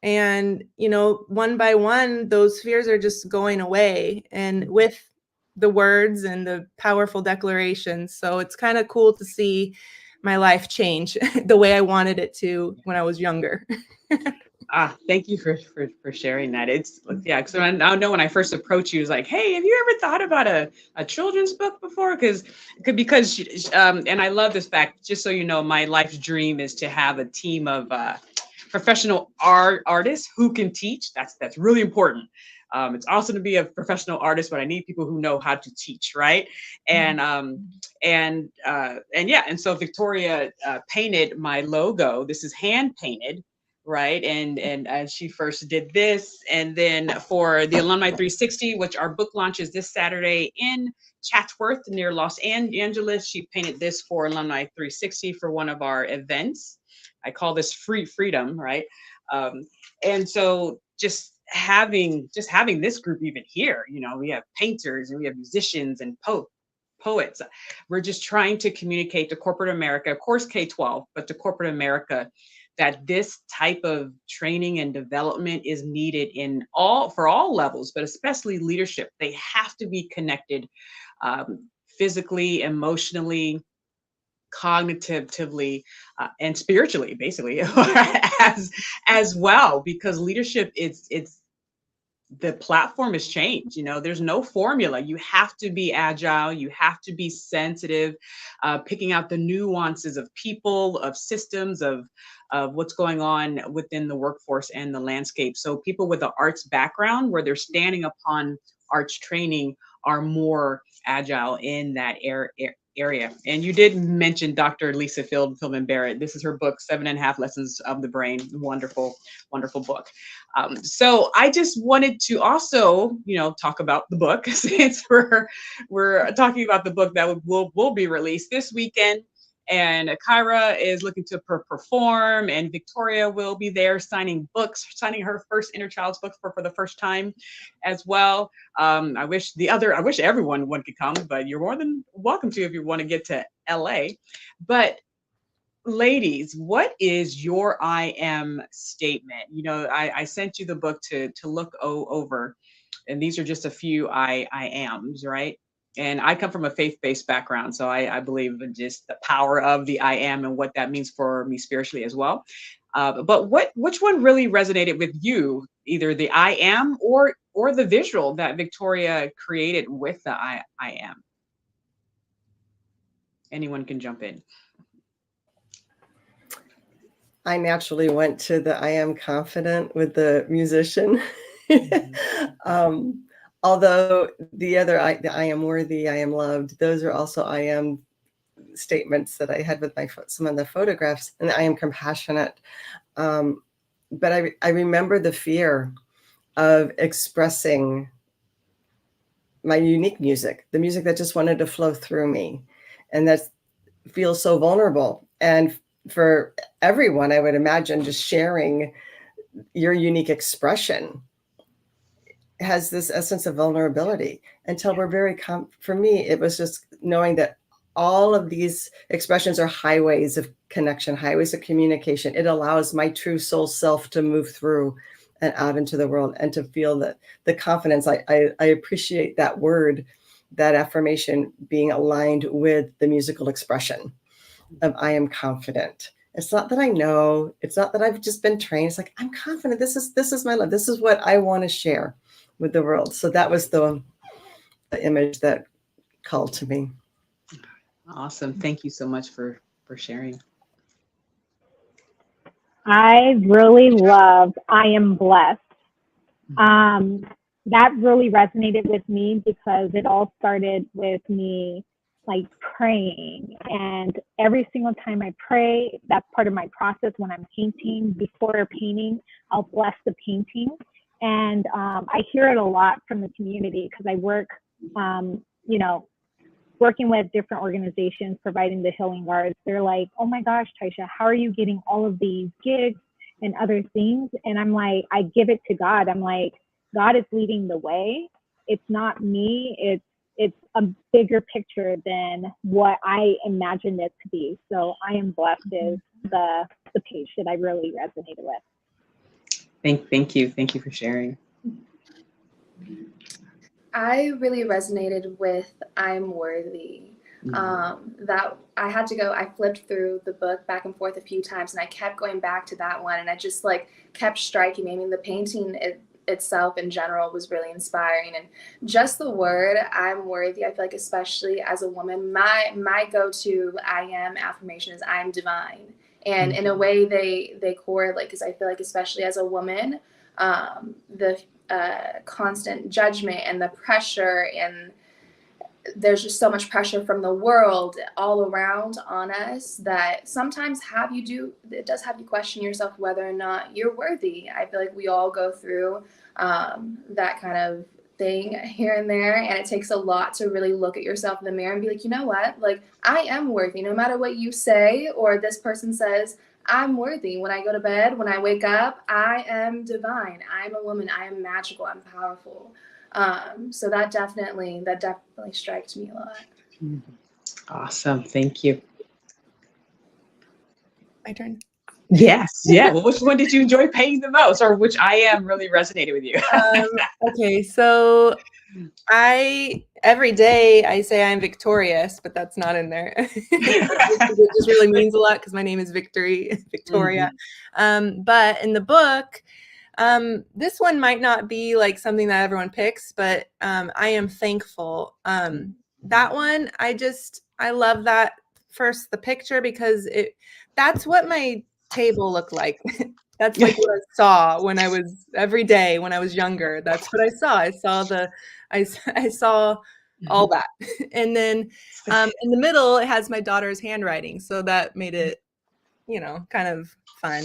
one by one, those fears are just going away, and with the words and the powerful declarations. So it's kind of cool to see my life change the way I wanted it to when I was younger. Thank you for sharing that. It's because I know when I first approached you, it was like, hey, have you ever thought about a children's book before? Because and I love this fact. Just so you know, my life's dream is to have a team of professional artists who can teach. That's really important. It's awesome to be a professional artist, but I need people who know how to teach, right? And so Victoria painted my logo. This is hand painted, right? And she first did this, and then for the Alumni 360, which our book launch is this Saturday in Chatsworth near Los Angeles, she painted this for Alumni 360 for one of our events. I call this free freedom, right? And so just having this group even here, we have painters and we have musicians and poets. We're just trying to communicate to corporate America, of course K-12, but to corporate America, that this type of training and development is needed for all levels, but especially leadership. They have to be connected physically, emotionally, cognitively, and spiritually, basically, as well, because leadership it's the platform has changed. There's no formula. You have to be agile. You have to be sensitive, picking out the nuances of people, of systems, of what's going on within the workforce and the landscape. So people with an arts background where they're standing upon arts training are more agile in that area. And you did mention Dr. Lisa Feldman Barrett. This is her book, 7.5 Lessons of the Brain. Wonderful, wonderful book. So I just wanted to also, talk about the book, since we're talking about the book that will be released this weekend. And Kryah is looking to perform, and Victoria will be there signing her first inner child's book for the first time as well. I wish everyone could come, but you're more than welcome to if you want to get to LA. But ladies, what is your I am statement? I sent you the book to look over, and these are just a few I ams, right? And I come from a faith-based background, so I believe in just the power of the I am and what that means for me spiritually as well. But which one really resonated with you, either the I am or the visual that Victoria created with the I am? Anyone can jump in. I naturally went to the I am confident with the musician. Although the other, the I am worthy, I am loved, those are also I am statements that I had with some of the photographs, and I am compassionate. But I remember the fear of expressing my unique music, the music that just wanted to flow through me, and that feels so vulnerable. And for everyone, I would imagine just sharing your unique expression has this essence of vulnerability until we're very, for me, it was just knowing that all of these expressions are highways of connection, highways of communication. It allows my true soul self to move through and out into the world and to feel that the confidence. I appreciate that word, that affirmation being aligned with the musical expression of I am confident. It's not that I know, it's not that I've just been trained. It's like, I'm confident. This is my love. This is what I want to share with the world. So that was the image that called to me. Awesome. Thank you so much for sharing. I really loved I Am Blessed. That really resonated with me because it all started with me like praying. And every single time I pray, that's part of my process when I'm painting. Before painting, I'll bless the painting. And I hear it a lot from the community because I work, you know, working with different organizations providing the healing guards. They're like, oh my gosh, Tiesha, how are you getting all of these gigs and other things? And I'm like, I give it to God. I'm like, God is leading the way. It's not me. It's a bigger picture than what I imagined it to be. So I Am Blessed is the page that I really resonated with. Thank you. Thank you for sharing. I really resonated with I'm Worthy. That I had to go, I flipped through the book back and forth a few times and I kept going back to that one and I just like kept striking me. I mean, the painting itself in general was really inspiring, and just the word I'm worthy, I feel like especially as a woman, my go-to I am affirmation is I'm divine. And in a way they correlate, because I feel like especially as a woman, the constant judgment and the pressure, and there's just so much pressure from the world all around on us that sometimes it does have you question yourself whether or not you're worthy. I feel like we all go through that kind of thing here and there, and it takes a lot to really look at yourself in the mirror and be like, you know what, like I am worthy no matter what you say or this person says. I'm worthy. When I go to bed, when I wake up, I am divine. I'm a woman. I am magical. I'm powerful. So that definitely strikes me a lot. Awesome. Thank you. My turn. Yes. Yeah. Well, which one did you enjoy painting the most, or which I am really resonated with you? Okay. So every day I say I'm victorious, but that's not in there. It just really means a lot because my name is Victoria. But in the book, this one might not be like something that everyone picks, but I am thankful. That one, I love that first, the picture, because that's what my table looked like. That's like what I saw when I was every day when I was younger. That's what I saw. I saw all that. And then in the middle, it has my daughter's handwriting. So that made it, kind of fun.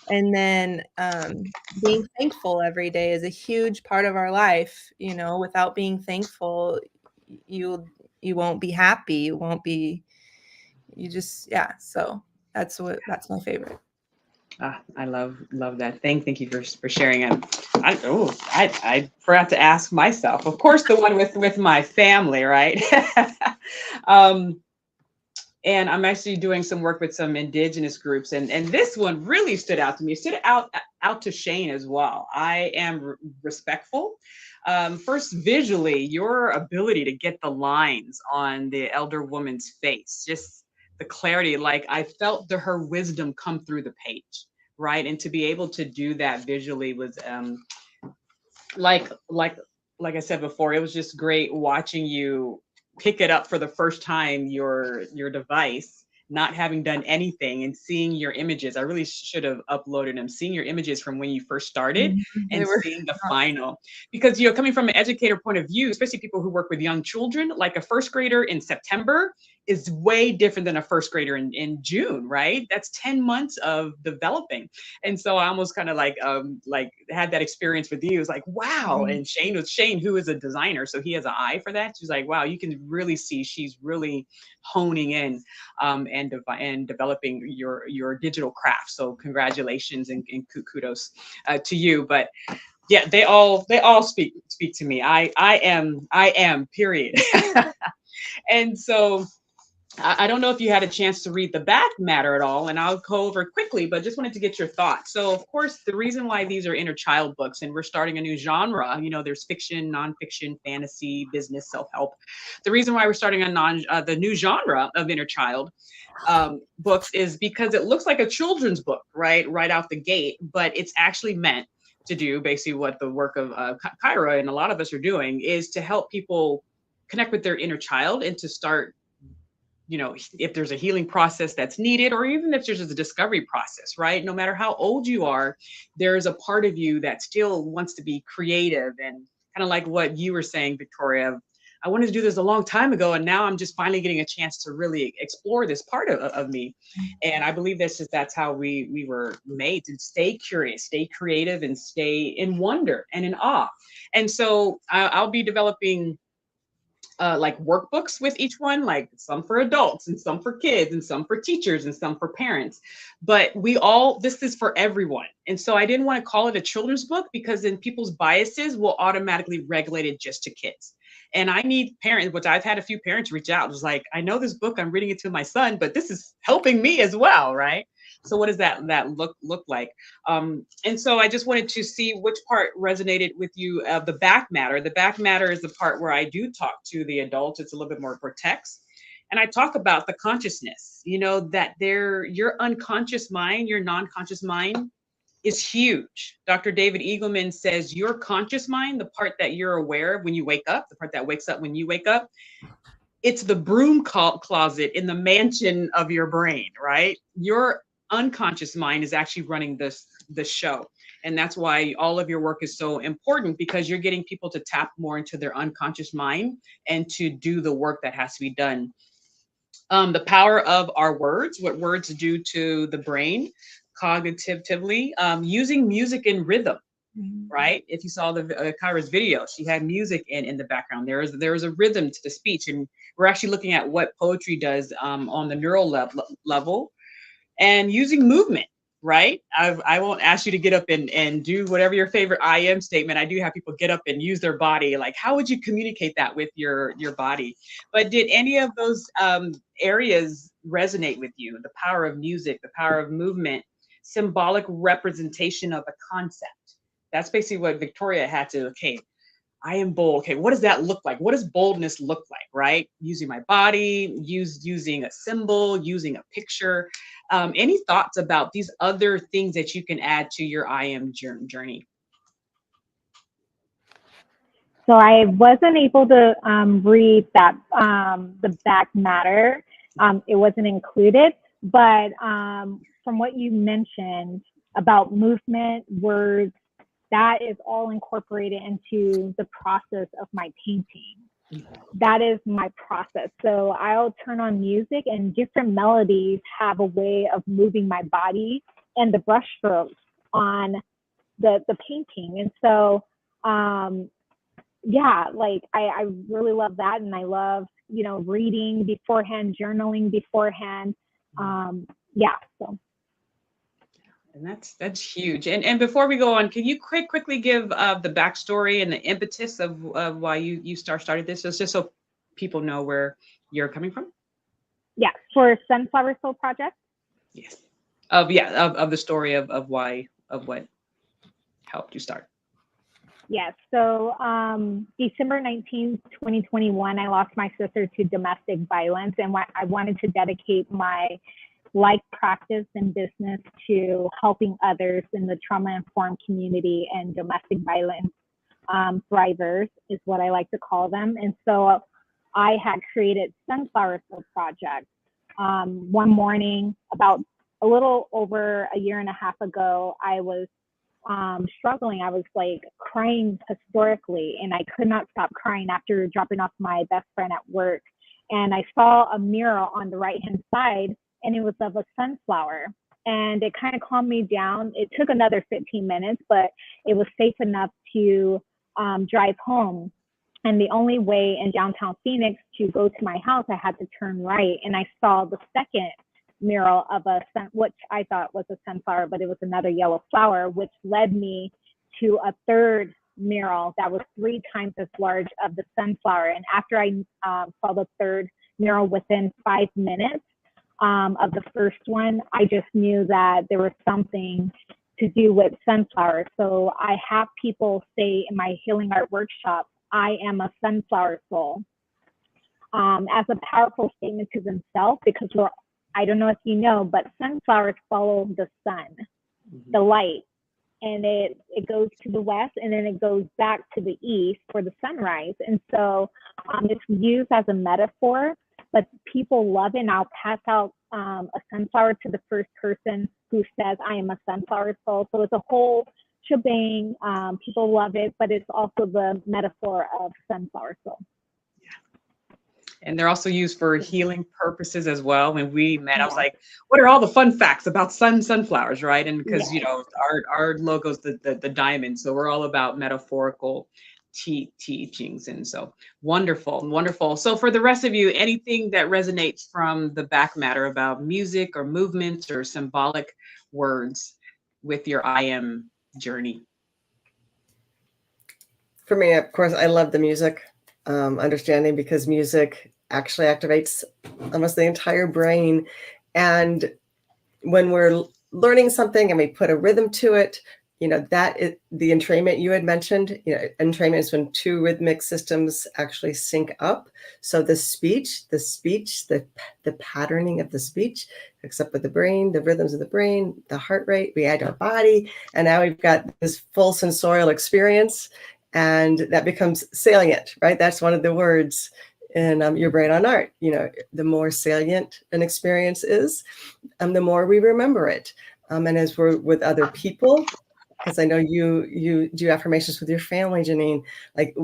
And then being thankful every day is a huge part of our life. Without being thankful, you won't be happy. So that's my favorite. I love that. Thank you for sharing it. I forgot to ask myself. Of course, the one with my family, right? And I'm actually doing some work with some indigenous groups, and this one really stood out to me. It stood out to Shayne as well. I am respectful. First, visually, your ability to get the lines on the elder woman's face, just the clarity, like I felt her wisdom come through the page, right? And to be able to do that visually was like I said before, it was just great watching you pick it up for the first time, your device, not having done anything, and seeing your images. I really should have uploaded them, seeing your images from when you first started and seeing the final. Because, coming from an educator point of view, especially people who work with young children, like a first grader in September is way different than a first grader in June, right? That's 10 months of developing. And so I almost kind of like had that experience with you. It's like, wow. And Shayne, who is a designer, so he has an eye for that. She's like, wow, you can really see she's really honing in and developing your digital craft. So congratulations and kudos to you. But yeah, they all speak to me. I am period. And so I don't know if you had a chance to read the back matter at all, and I'll go over it quickly, but just wanted to get your thoughts. So, of course, the reason why these are inner child books, and we're starting a new genre, there's fiction, nonfiction, fantasy, business, self-help. The reason why we're starting the new genre of inner child books is because it looks like a children's book, right out the gate, but it's actually meant to do basically what the work of Kryah and a lot of us are doing, is to help people connect with their inner child and to start if there's a healing process that's needed, or even if there's just a discovery process, right? No matter how old you are, there's a part of you that still wants to be creative, and kind of like what you were saying, Victoria. I wanted to do this a long time ago, and now I'm just finally getting a chance to really explore this part of me. And I believe that's how we were made, to stay curious, stay creative, and stay in wonder and in awe. And so I'll be developing like workbooks with each one, like some for adults and some for kids and some for teachers and some for parents. But this is for everyone. And so I didn't want to call it a children's book, because then people's biases will automatically regulate it just to kids. And I need parents, which I've had a few parents reach out. It was like, I know this book, I'm reading it to my son, but this is helping me as well, right? So what does that look like? And so I just wanted to see which part resonated with you of the back matter. The back matter is the part where I do talk to the adults. It's a little bit more for text. And I talk about the consciousness, that your unconscious mind, your non-conscious mind is huge. Dr. David Eagleman says your conscious mind, the part that you're aware of when you wake up, the part that wakes up when you wake up, it's the broom closet in the mansion of your brain, right? Your unconscious mind is actually running this show. And that's why all of your work is so important, because you're getting people to tap more into their unconscious mind and to do the work that has to be done. The power of our words, what words do to the brain cognitively, using music and rhythm, right? If you saw the Kyra's video, she had music in the background. There is a rhythm to the speech, and we're actually looking at what poetry does on the neural level, and using movement, right? I won't ask you to get up and do whatever your favorite I am statement. I do have people get up and use their body. Like, how would you communicate that with your body? But did any of those areas resonate with you? The power of music, the power of movement, symbolic representation of a concept. That's basically what Victoria had to, okay, I am bold. Okay, what does that look like? What does boldness look like, right? Using my body, using a symbol, using a picture. Any thoughts about these other things that you can add to your I am journey? So I wasn't able to read that, the back matter. It wasn't included, but from what you mentioned about movement, words, that is all incorporated into the process of my painting. That is my process. So I'll turn on music, and different melodies have a way of moving my body and the brush strokes on the painting. And so, yeah, like I really love that. And I love, reading beforehand, journaling beforehand. Yeah, so. And that's huge. And before we go on, can you quickly give the backstory and the impetus of why you started this? Just so people know where you're coming from. Yeah, for Sunflower Soul Project. Yes. Of the story of what helped you start. Yes. So December 19th, 2021, I lost my sister to domestic violence, and I wanted to dedicate my life practice and business to helping others in the trauma-informed community and domestic violence thrivers is what I like to call them. And so I had created Sunflower Soul Project. One morning, about a little over a year and a half ago, I was struggling. I was like crying historically, and I could not stop crying after dropping off my best friend at work. And I saw a mural on the right-hand side, and it was of a sunflower, and it kind of calmed me down. It took another 15 minutes, but it was safe enough to drive home. And the only way in downtown Phoenix to go to my house, I had to turn right. And I saw the second mural of which I thought was a sunflower, but it was another yellow flower, which led me to a third mural that was 3 times as large of the sunflower. And after I saw the third mural within 5 minutes, of the first one, I just knew that there was something to do with sunflowers. So I have people say in my healing art workshop, I am a sunflower soul, as a powerful statement to themselves, because I don't know if you know, but sunflowers follow the sun, the light, and it goes to the west, and then it goes back to the east for the sunrise. And so it's used as a metaphor but people love it. And I'll pass out a sunflower to the first person who says, I am a sunflower soul. So it's a whole shebang. People love it, but it's also the metaphor of sunflower soul. And they're also used for healing purposes as well. When we met, I was like, what are all the fun facts about sunflowers, right? And because, you know, our logo's the diamond. So we're all about metaphorical teachings. And so wonderful. So for the rest of you, anything that resonates from the back matter about music or movements or symbolic words with your I am journey? For me, of course, I love the music. Understanding, because music actually activates almost the entire brain. And when we're learning something and we put a rhythm to it, you know, that is the entrainment you had mentioned. You know, entrainment is when two rhythmic systems actually sync up. So the patterning of the speech, except with the brain, the rhythms of the brain, the heart rate, we add our body, and now we've got this full sensorial experience. And that becomes salient, right? That's one of the words in your brain on art. You know, the more salient an experience is, the more we remember it. And as we're with other people, because I know you do affirmations with your family, Janine, like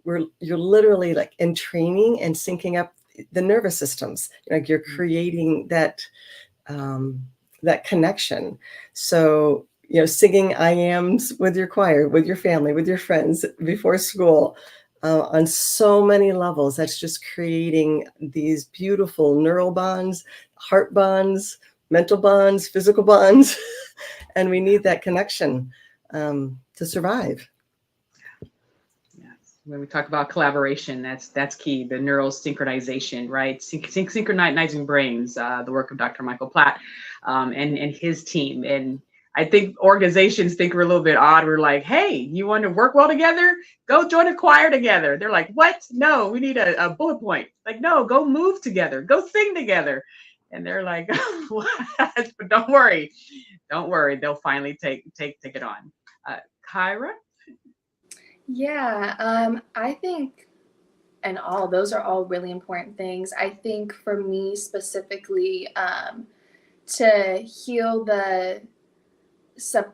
you're literally like entraining and syncing up the nervous systems. Like you're creating that that connection. So, you know, singing I ams with your choir, with your family, with your friends before school, on so many levels, that's just creating these beautiful neural bonds, heart bonds, mental bonds, physical bonds. And we need that connection to survive. Yes. When we talk about collaboration, that's key. The neural synchronization, right? Synchronizing brains, the work of Dr. Michael Platt and his team. And I think organizations think we're a little bit odd. We're like, hey, you want to work well together? Go join a choir together. They're like, what? No, we need a bullet point. Like, no, go move together. Go sing together. And they're like, what? But don't worry. They'll finally take it on. Kryah? Yeah, I think, and all those are all really important things. I think for me specifically, to heal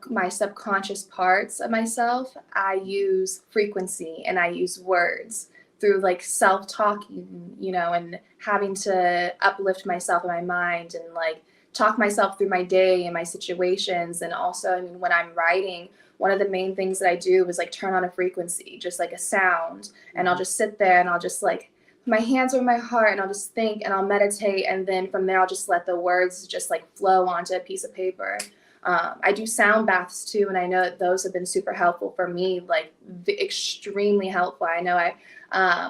my subconscious parts of myself, I use frequency and I use words through like self-talking, you know, and having to uplift myself in my mind and like talk myself through my day and my situations. And also, I mean, when I'm writing, one of the main things that I do is like turn on a frequency, just like a sound, and I'll just sit there and I'll just like put my hands over my heart and I'll just think and I'll meditate, and then from there I'll just let the words just like flow onto a piece of paper. I do sound baths too, and I know that those have been super helpful for me, like extremely helpful. I know I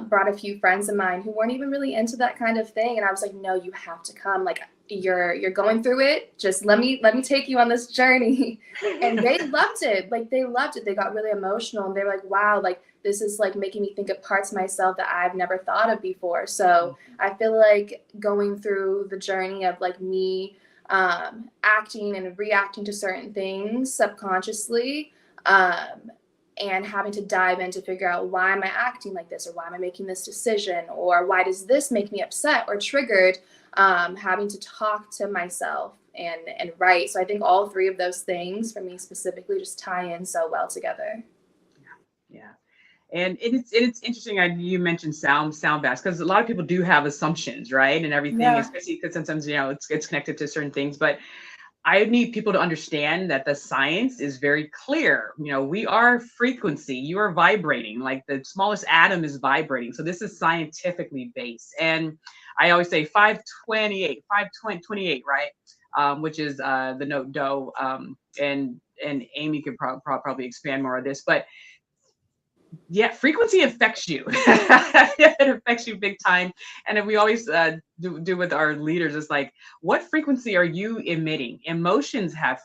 brought a few friends of mine who weren't even really into that kind of thing, and I was like, no, you have to come. Like you're going through it. Just let me take you on this journey. And they loved it. Like they loved it. They got really emotional, and they were like, wow, like this is like making me think of parts of myself that I've never thought of before. So I feel like going through the journey of like me acting and reacting to certain things subconsciously, and having to dive in to figure out, why am I acting like this, or why am I making this decision, or why does this make me upset or triggered, having to talk to myself and write. So I think all three of those things for me specifically just tie in so well together. Yeah. And it's interesting. You mentioned sound baths, because a lot of people do have assumptions, right? And everything, especially because sometimes, you know, it's connected to certain things. But I need people to understand that the science is very clear. You know, we are frequency. You are vibrating. Like the smallest atom is vibrating. So this is scientifically based. And I always say 528, right? Which is the note do. And Amy could probably expand more of this, but yeah, frequency affects you. It affects you big time. And if we always do with our leaders, it's like, what frequency are you emitting? Emotions have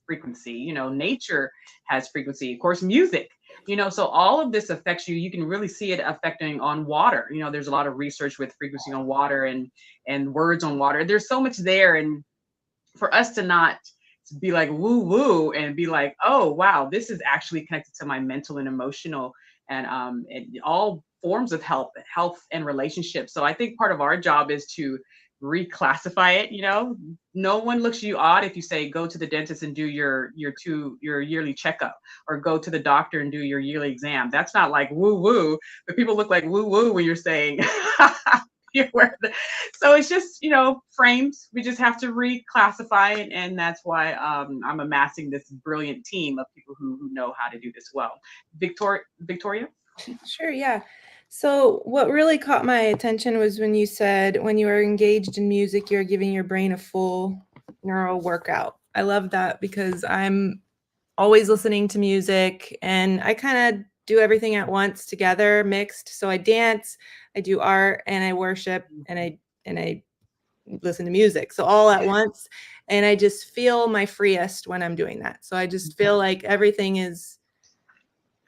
frequency. You know, nature has frequency. Of course, music. You know, so all of this affects you. You can really see it affecting on water. You know, there's a lot of research with frequency on water and words on water. There's so much there, and for us to not be like woo woo and be like, oh wow, this is actually connected to my mental and emotional and all forms of health and relationships. So I think part of our job is to reclassify it. No one looks at you odd if you say go to the dentist and do your yearly checkup, or go to the doctor and do your yearly exam. That's not like woo woo, but people look like woo woo when you're saying so it's just frames. We just have to reclassify it, and that's why I'm amassing this brilliant team of people who know how to do this well. Victoria? Sure, yeah. So what really caught my attention was when you said when you are engaged in music, you're giving your brain a full neural workout. I love that because I'm always listening to music, and I kind of do everything at once together, mixed. So I dance, I do art, and I worship, and I listen to music. So all at once, and I just feel my freest when I'm doing that. So I just feel like everything is,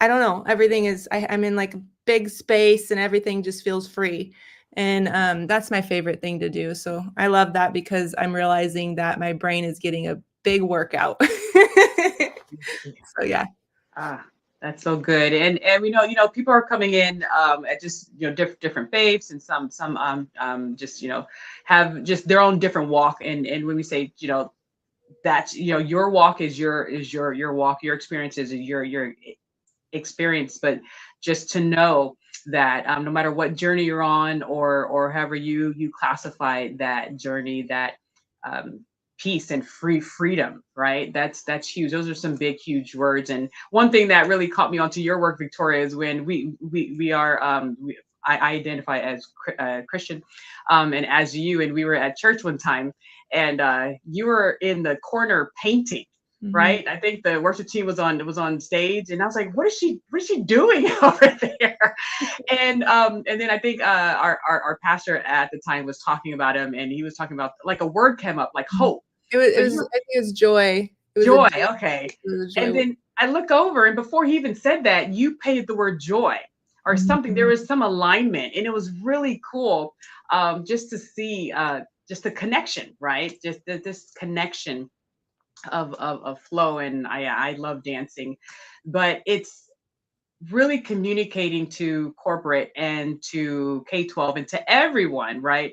I don't know, everything is, I'm in like a big space and everything just feels free. And that's my favorite thing to do. So I love that because I'm realizing that my brain is getting a big workout. So yeah. That's so good. And we know, people are coming in at just, different faiths, and some just, have just their own different walk. And when we say, that, your walk is your walk, your experiences, your experience, but just to know that no matter what journey you're on, or however you classify that journey, that peace and freedom, right? That's huge. Those are some big, huge words. And one thing that really caught me onto your work, Victoria, is when I identify as Christian, and as you, and we were at church one time, and you were in the corner painting. Mm-hmm. Right. I think the worship team was on stage, and I was like, what is she doing over there? And then I think our pastor at the time was talking about him, and he was talking about, like, a word came up, like hope. I think it was joy. Joy. Okay. And then I look over, and before he even said that, you painted the word joy or something. Mm-hmm. There was some alignment, and it was really cool just to see just the connection, right? Just this connection of flow. And I love dancing, but it's really communicating to corporate and to K-12 and to everyone, right?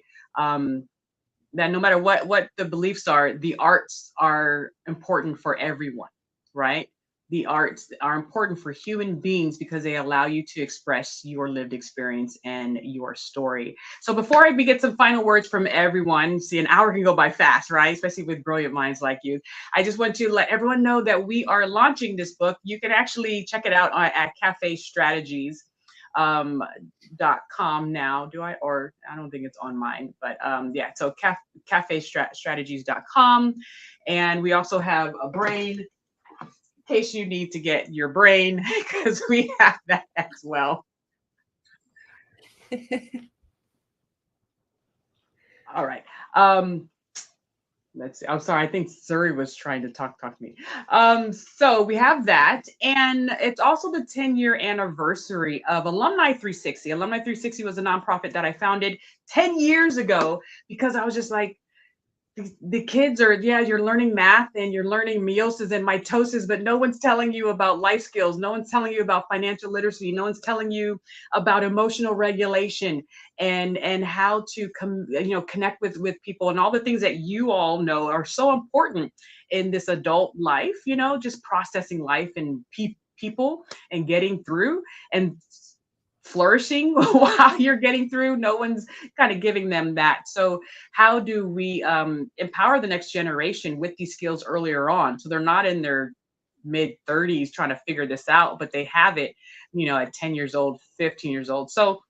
That no matter what the beliefs are, the arts are important for everyone, right? The arts are important for human beings because they allow you to express your lived experience and your story. So before we get some final words from everyone, see, an hour can go by fast, right? Especially with brilliant minds like you. I just want to let everyone know that we are launching this book. You can actually check it out at cafestrategies.com now. Or I don't think it's on mine, but yeah, so cafestrategies.com. And we also have a brain, in case you need to get your brain, because we have that as well. All right. Let's see. I'm sorry. I think Suri was trying to talk to me. So we have that. And it's also the 10-year anniversary of Alumni 360. Alumni 360 was a nonprofit that I founded 10 years ago because I was just like, the kids are, you're learning math and you're learning meiosis and mitosis, but no one's telling you about life skills. No one's telling you about financial literacy. No one's telling you about emotional regulation and how to connect with people, and all the things that you all know are so important in this adult life, just processing life and people and getting through and flourishing while you're getting through. No one's kind of giving them that. So how do we empower the next generation with these skills earlier on, so they're not in their mid 30s trying to figure this out, but they have it, at 10 years old, 15 years old. So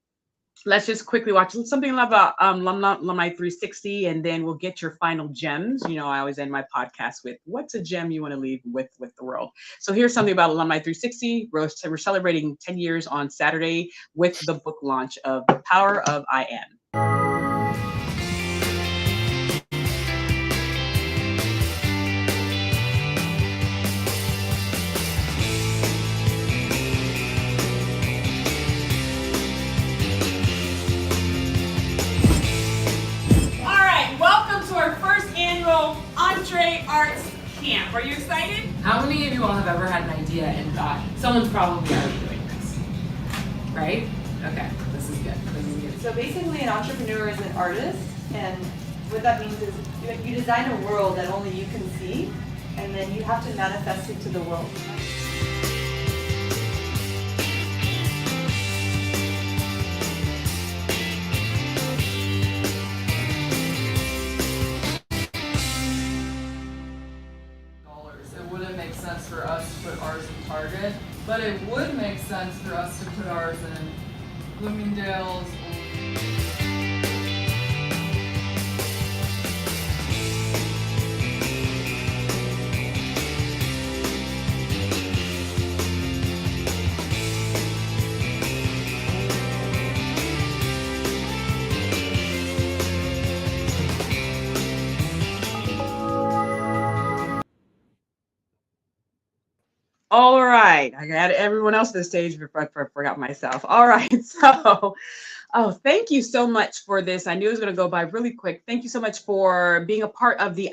let's just quickly watch something about Alumni 360, and then we'll get your final gems. I always end my podcast with, what's a gem you want to leave with the world? So here's something about Alumni 360. We're celebrating 10 years on Saturday with the book launch of The Power of I Am. Entree Arts Camp. Are you excited? How many of you all have ever had an idea and thought, someone's probably already doing this? right? Okay, this is good. This is good. So basically, an entrepreneur is an artist, and what that means is you design a world that only you can see, and then you have to manifest it to the world. It wouldn't make sense for us to put ours in Target, but it would make sense for us to put ours in Bloomingdale's. All right, I got everyone else to the stage before I forgot myself. All right, so, oh, thank you so much for this. I knew it was going to go by really quick. Thank you so much for being a part of the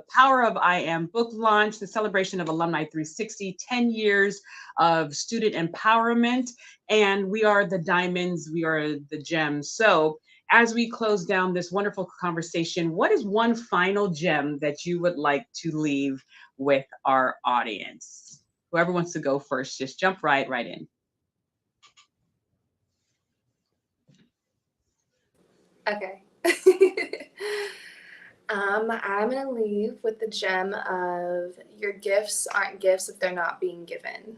Power of I Am book launch, the celebration of Alumni 360, 10 years of student empowerment. And we are the diamonds, we are the gems. So as we close down this wonderful conversation, what is one final gem that you would like to leave with our audience? Whoever wants to go first, just jump right in. Okay. I'm going to leave with the gem of your gifts aren't gifts if they're not being given.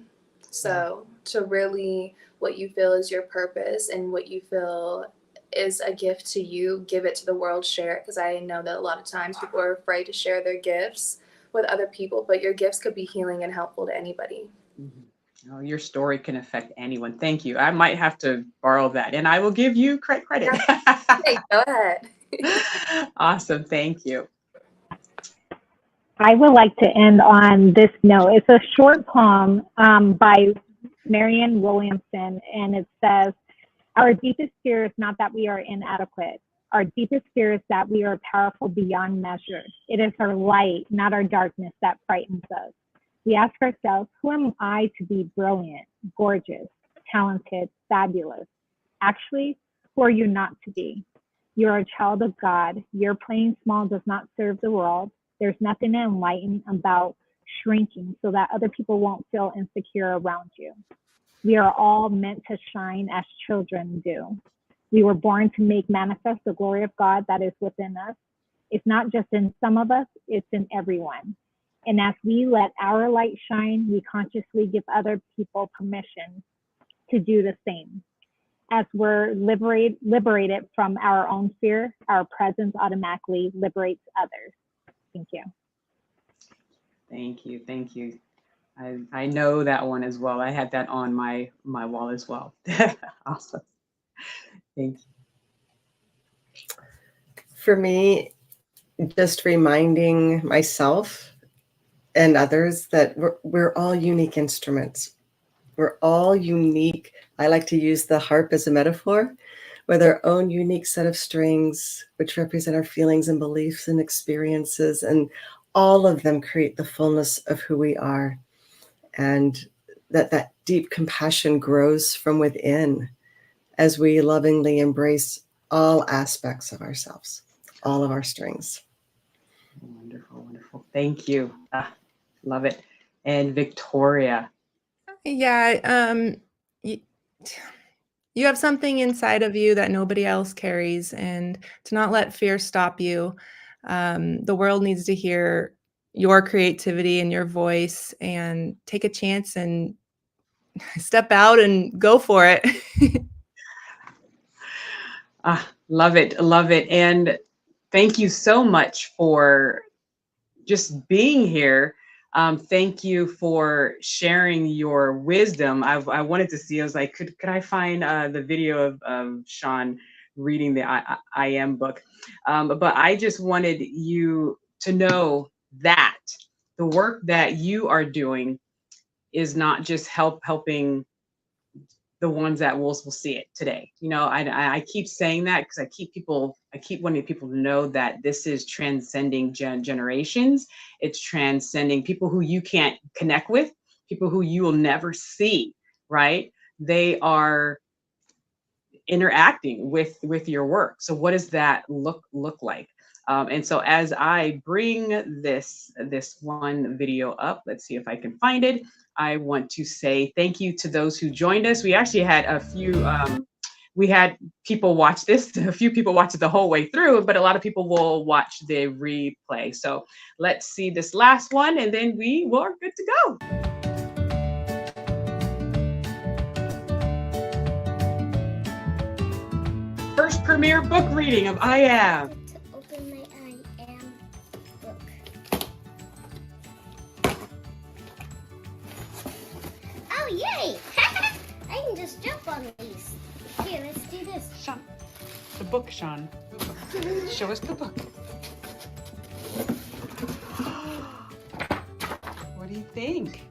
So to really what you feel is your purpose and what you feel is a gift to you, give it to the world, share it. Because I know that a lot of times people are afraid to share their gifts with other people, but your gifts could be healing and helpful to anybody. Oh, your story can affect anyone. Thank you. I might have to borrow that, and I will give you credit. Hey, go ahead. Awesome. Thank you. I would like to end on this note. It's a short poem by Marianne Williamson, and it says, "Our deepest fear is not that we are inadequate. Our deepest fear is that we are powerful beyond measure. It is our light, not our darkness, that frightens us. We ask ourselves, who am I to be brilliant, gorgeous, talented, fabulous? Actually, who are you not to be? You are a child of God. Your playing small does not serve the world. There's nothing enlightening about shrinking so that other people won't feel insecure around you. We are all meant to shine as children do. We were born to make manifest the glory of God that is within us. It's not just in some of us, it's in everyone. And as we let our light shine, we consciously give other people permission to do the same. As we're liberated from our own fear, our presence automatically liberates others." Thank you. Thank you. Thank you. I know that one as well. I had that on my wall as well. Awesome. Thank you. For me, just reminding myself and others that we're all unique instruments. We're all unique. I like to use the harp as a metaphor, with our own unique set of strings, which represent our feelings and beliefs and experiences, and all of them create the fullness of who we are. And that deep compassion grows from within as we lovingly embrace all aspects of ourselves, all of our strings. Wonderful, wonderful. Thank you. Love it. And Victoria. Yeah, you have something inside of you that nobody else carries, and to not let fear stop you. The world needs to hear your creativity and your voice, and take a chance and step out and go for it. Love it. Love it. And thank you so much for just being here. Thank you for sharing your wisdom. I wanted to see, I was like, could I find the video of Shawn reading the I Am book? But I just wanted you to know that the work that you are doing is not just helping the ones that will see it today. You know, I keep saying that because I keep wanting people to know that this is transcending generations. It's transcending people who you can't connect with, people who you will never see, right? They are interacting with your work. So what does that look like? And so as I bring this one video up, let's see if I can find it. I want to say thank you to those who joined us. We actually had a few, we had people watch this, a few people watch it the whole way through, but a lot of people will watch the replay. So let's see this last one, and then we are good to go. First premiere book reading of I Am. To open my I Am book. Oh, yay! I can just jump on these. Here, let's do this. Shawn, the book, Shawn. Show us the book. What do you think?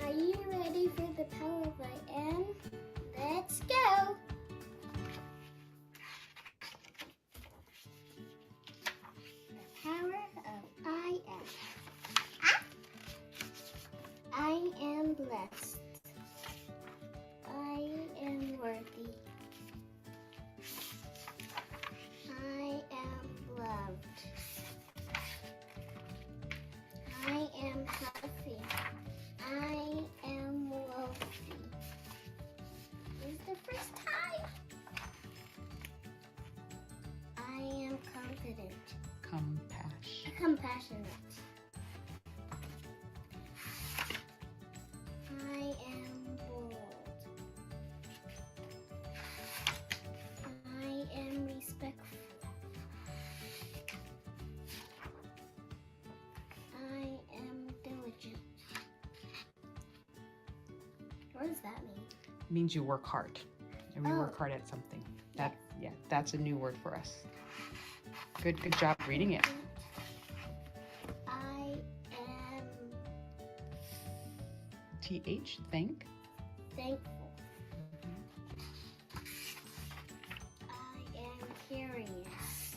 Are you ready for the power of I Am? Let's go! The power of I Am. I am blessed. I am worthy. I am loved. I am healthy. I am wealthy. This is the first time. I am confident. Compassionate. I am bold. I am respectful. I am diligent. What does that mean? It means you work hard, and we work hard at something. That's a new word for us. Good job reading it. I am TH, thankful. I am curious.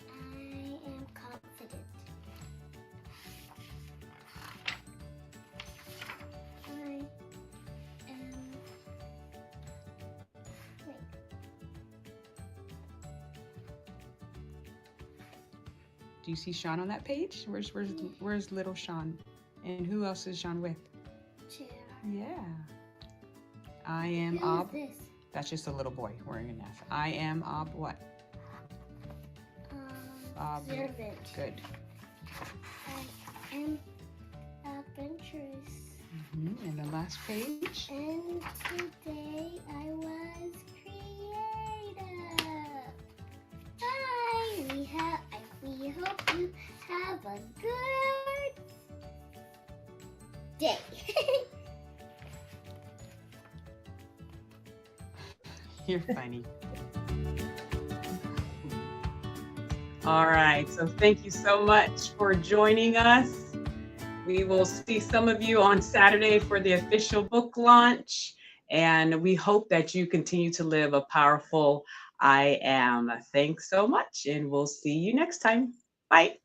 I am confident. I am... Wait. Do you see Shawn on that page? Where's little Shawn? And who else is Shawn with? Chair. Yeah. I am Who Ob. is this? That's just a little boy wearing an F. I am Ob what? Observant. Good. I am adventurous. And the last page. And today I was creative. Bye. We hope you have a good day. You're funny. All right, so thank you so much for joining us. We will see some of you on Saturday for the official book launch, and we hope that you continue to live a powerful I Am. Thanks so much, and we'll see you next time. Bye.